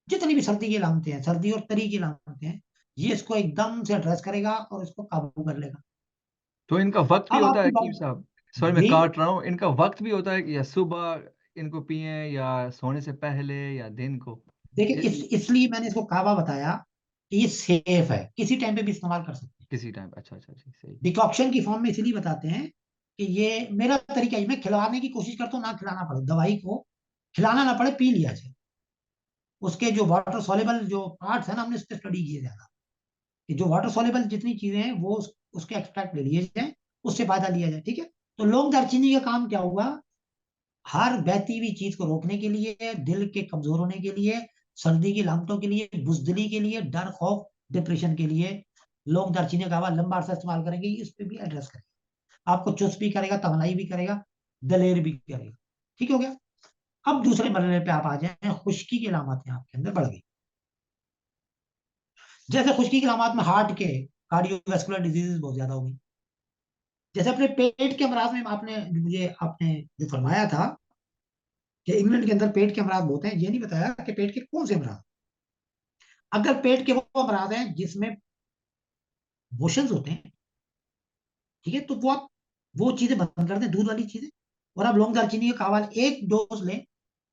Speaker 2: जितनी भी सर्दी की अलामतें हैं, सर्दी और तरी की अलामतें हैं, ये इसको एकदम से एड्रेस करेगा और इसको काबू कर लेगा।
Speaker 1: तो इनका वक्त भी
Speaker 2: अब
Speaker 1: होता है
Speaker 2: आपकी
Speaker 1: हकीम
Speaker 2: बात
Speaker 1: साहब? सॉरी मैं
Speaker 2: ये,
Speaker 1: काट रहा हूँ, इनका वक्त भी होता है कि या सुबह इनको पिए या सोने से पहले या दिन को?
Speaker 2: देखिए
Speaker 1: ये
Speaker 2: इसलिए मैंने इसको कावा बताया कि ये सेफ है, किसी टाइम पे भी इस्तेमाल कर सकते हैं।
Speaker 1: किसी टाइम? अच्छा अच्छा अच्छा, सही।
Speaker 2: डिकॉक्शन की फॉर्म में इसलिए बताते हैं कि ये मेरा तरीका है, मैं खिलाने की कोशिश करता हूँ, ना खिलाना पड़े दवाई को, खिलाना ना पड़े, पी लिया जाए। उसके जो वाटर सॉल्युबल जो पार्ट्स है ना, हमने उस पर स्टडी की है ज्यादा, कि जो वाटर सॉल्युबल जितनी चीजें हैं वो उसके एक्सट्रैक्ट ले लिए जाए, उससे फायदा लिया जाए। ठीक है। तो लौंग दालचीनी का काम क्या हुआ? हर बहती हुई चीज को रोकने के लिए, दिल के कमजोर होने के लिए, सर्दी की लामतों के लिए, बुजदिली के लिए, डर खौफ डिप्रेशन के लिए, लौंग दालचीनी का हवा लंबा अरसा इस्तेमाल करेंगे, इस पे भी एड्रेस करेगा, आपको चुस्त भी करेगा, तवानाई भी करेगा, दलेर भी करेगा। ठीक हो गया। अब दूसरे मरहले पे आप आ जाए, खुश्की की अलामतें आपके अंदर बढ़ गई। जैसे खुश्की की अलामत में हार्ट के कार्डियोवैस्कुलर डिजीजेस बहुत ज्यादा हो गई। जैसे अपने पेट के अमराज में आपने जो फरमाया था कि इंग्लैंड के अंदर पेट के अमराज बहुत हैं, ये नहीं बताया कि पेट के कौन से अमराज। अगर पेट के वो अमराज हैं जिसमें मोशंस होते हैं, ठीक है, तो वो आप वो चीजें बंद कर दें, दूध वाली चीजें, और आप लौंग दालचीनी का कावा एक डोज लें,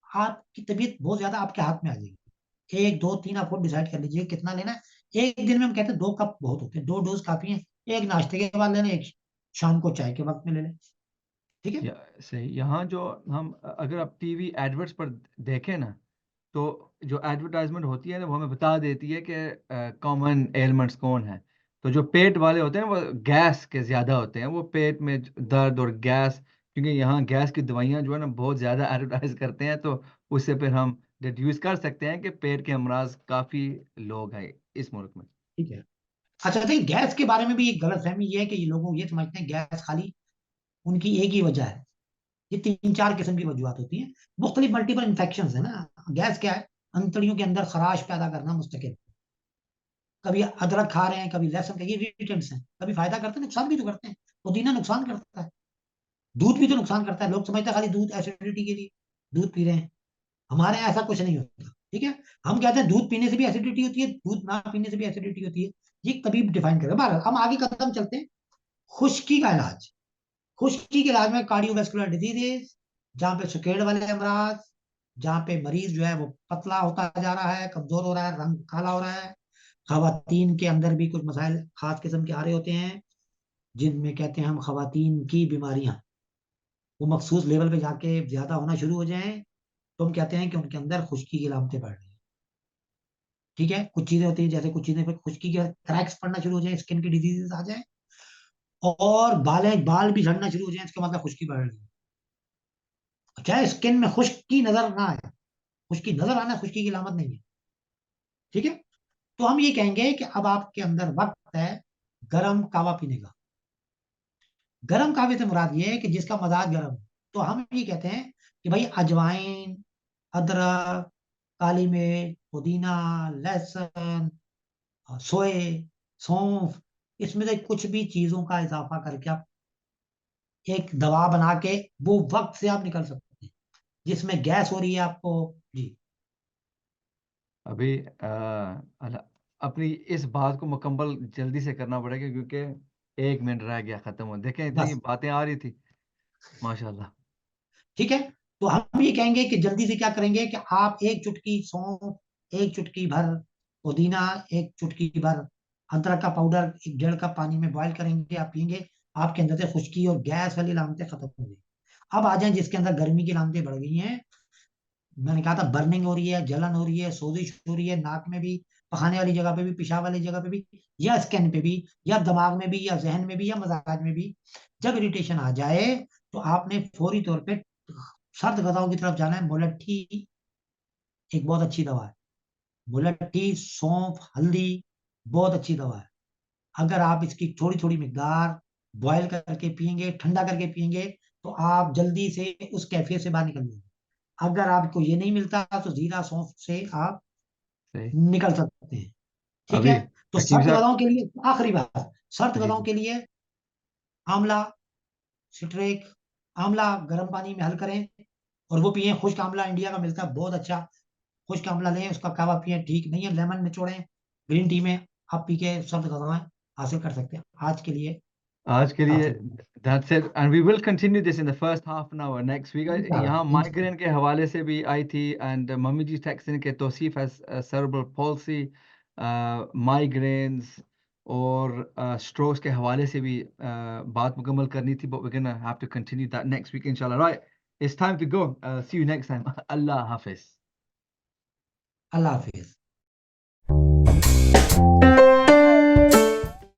Speaker 2: आपकी तबीयत बहुत ज्यादा आपके हाथ में आ जाएगी। 1 2 3 आप खुद डिसाइड कर लीजिए कितना लेना है। एक दिन में हम कहते हैं 2 कप बहुत होते हैं, 2 डोज काफी है। एक नाश्ते के बाद ले लें, एक शाम को चाय के वक्त में ले लें। ठीक है।
Speaker 1: या सही। यहाँ जो हम अगर आप टीवी एडवर्ट्स पर देखें ना, तो जो एडवर्टाइजमेंट होती है ना वो हमें बता देती है कि कॉमन एलिमेंट्स कौन है। तो जो पेट वाले होते हैं वो गैस के ज़्यादा होते हैं, वो पेट में दर्द और गैस, क्योंकि यहाँ गैस की दवाइयाँ जो है ना बहुत ज़्यादा एडवर्टाइज करते हैं, तो उससे फिर हम डिड्यूस कर सकते हैं कि पेट के अमराज काफ़ी लोग हैं इस मुल्क में।
Speaker 2: ठीक है। अच्छा देखिए, गैस के बारे में भी एक गलत फहमी ये है कि ये लोग ये समझते हैं गैस खाली उनकी एक ही वजह है। ये 3 4 किस्म की वजूहत होती हैं, मुख्तलिफ मल्टीपल इन्फेक्शन है ना। गैस क्या है? अंतड़ियों के अंदर खराश पैदा करना मुस्तकिल। कभी अदरक खा रहे हैं, कभी लहसुन, का ये इरिटेंट्स हैं, कभी फायदा करते हैं, नुकसान भी तो करते हैं। पुदीना नुकसान करता है, दूध भी तो नुकसान करता है। लोग समझते हैं खाली दूध एसिडिटी के लिए दूध पी रहे हैं, हमारे यहाँ ऐसा कुछ नहीं होता। ठीक है। हम कहते हैं दूध पीने से भी एसिडिटी होती है, दूध ना पीने से भी एसिडिटी होती है। ये तबीब डिफाइन करेगा। बहरहाल हम आगे कदम चलते हैं। खुश्की का इलाज। खुश्की के इलाज में कार्डियोवैस्कुलर डिजीजेज, जहाँ पे सुकेड़ वाले अमराज, जहाँ पे मरीज जो है वो पतला होता जा रहा है, कमजोर हो रहा है, रंग काला हो रहा है। खवातीन के अंदर भी कुछ मसाइल खास किस्म के आ रहे होते हैं, जिनमें कहते हैं हम खवातीन की बीमारियां, वो मखसूस लेवल पे जाके ज्यादा होना शुरू हो जाएं, तो हम कहते हैं कि उनके अंदर खुश्की की अलामतें बढ़ रही हैं। ठीक है। कुछ चीजें होती है, जैसे कुछ चीजें पे खुश्की के क्रैक्स पड़ना शुरू हो जाए, स्किन की डिजीजेस आ जाए, और बाल भी झड़ना शुरू हो जाए, इसका मतलब खुश्की बढ़ रही है। चाहे स्किन में खुश्की नजर ना आए, खुश्की नजर आना खुश्की की अलामत नहीं है। ठीक है। तो हम ये कहेंगे कि अब आपके अंदर वक्त है गर्म कावा पीने का। गर्म कावे से मुराद ये है कि जिसका मजाज गर्म हो। तो हम ये कहते हैं कि भाई अजवाइन, अदरक, काली मिर्च, पुदीना, लहसुन, सोए, सौंफ, इसमें से कुछ भी चीजों का इजाफा करके आप एक दवा बना के वो वक्त से आप निकल सकते हैं, जिसमें गैस हो रही है आपको। जी।
Speaker 1: अभी अपनी इस बात को मुकम्मल जल्दी से करना पड़ेगा क्योंकि 1 मिनट रह गया खत्म हो। देखें इतनी
Speaker 2: बस
Speaker 1: बातें आ रही थी माशाल्लाह।
Speaker 2: ठीक है। तो हम ये कहेंगे कि जल्दी से क्या करेंगे कि आप एक चुटकी सौंफ, एक चुटकी भर पुदीना, एक चुटकी भर अदरक का पाउडर 1.5 कप पानी में बॉईल करेंगे, आप पियेंगे, आपके अंदर से खुश्की और गैस वाली लामतें खत्म हो गई। अब आ जाए जिसके अंदर गर्मी की लामतें बढ़ गई हैं, मैंने कहा था बर्निंग हो रही है, जलन हो रही है, सोजिश हो रही है नाक में भी, पखाने वाली जगह पे भी, पेशाब वाली जगह पे भी, या स्किन पे भी, या दिमाग में भी, या जहन में भी, या मजाज में भी, जब इरिटेशन आ जाए तो आपने फौरी तौर पे सर्द गजाओं की तरफ जाना है। मुलट्ठी एक बहुत अच्छी दवा है। मुलट्ठी, सौंफ, हल्दी बहुत अच्छी दवा है। अगर आप इसकी थोड़ी थोड़ी मिकदार बॉयल करके पियेंगे, ठंडा करके पियेंगे, तो आप जल्दी से उस कैफियत से बाहर निकल जाएंगे। अगर आपको ये नहीं मिलता तो जीरा सौंफ से आप
Speaker 1: सही।
Speaker 2: निकल सकते हैं। ठीक
Speaker 1: अभी
Speaker 2: है। तो
Speaker 1: हकीम
Speaker 2: सर्द
Speaker 1: साहब।
Speaker 2: गजाओं के लिए आखिरी बात, सर्द
Speaker 1: जी
Speaker 2: गजाओं
Speaker 1: जी।
Speaker 2: के लिए आंवला, सिट्रेक, आंवला गर्म पानी में हल करें और वो पिए। खुश्क आंवला इंडिया का मिलता है बहुत अच्छा, खुश्क आंवला लें, उसका कावा पिए, ठीक नहीं है लेमन निचोड़ें ग्रीन टी में, आप पी के सर्द गजाएं हासिल कर सकते हैं। आज के लिए
Speaker 1: आज के लिए
Speaker 2: काफी।
Speaker 1: that's it and we will continue this in the first half an hour next week। यहाँ
Speaker 2: इंशाल्लाह इंशाल्लाह।
Speaker 1: माइग्रेन के हवाले से भी आई थी एंड मम्मी जी टेक्स्ट के तौसीफ है cerebral palsy, माइग्रेन्स और स्ट्रोक्स के हवाले से भी बात मुकम्मल करनी थी, but we're gonna have to continue that next week inshallah। Right, it's time to go। See you next time। Allah Hafiz।
Speaker 2: Allah Hafiz.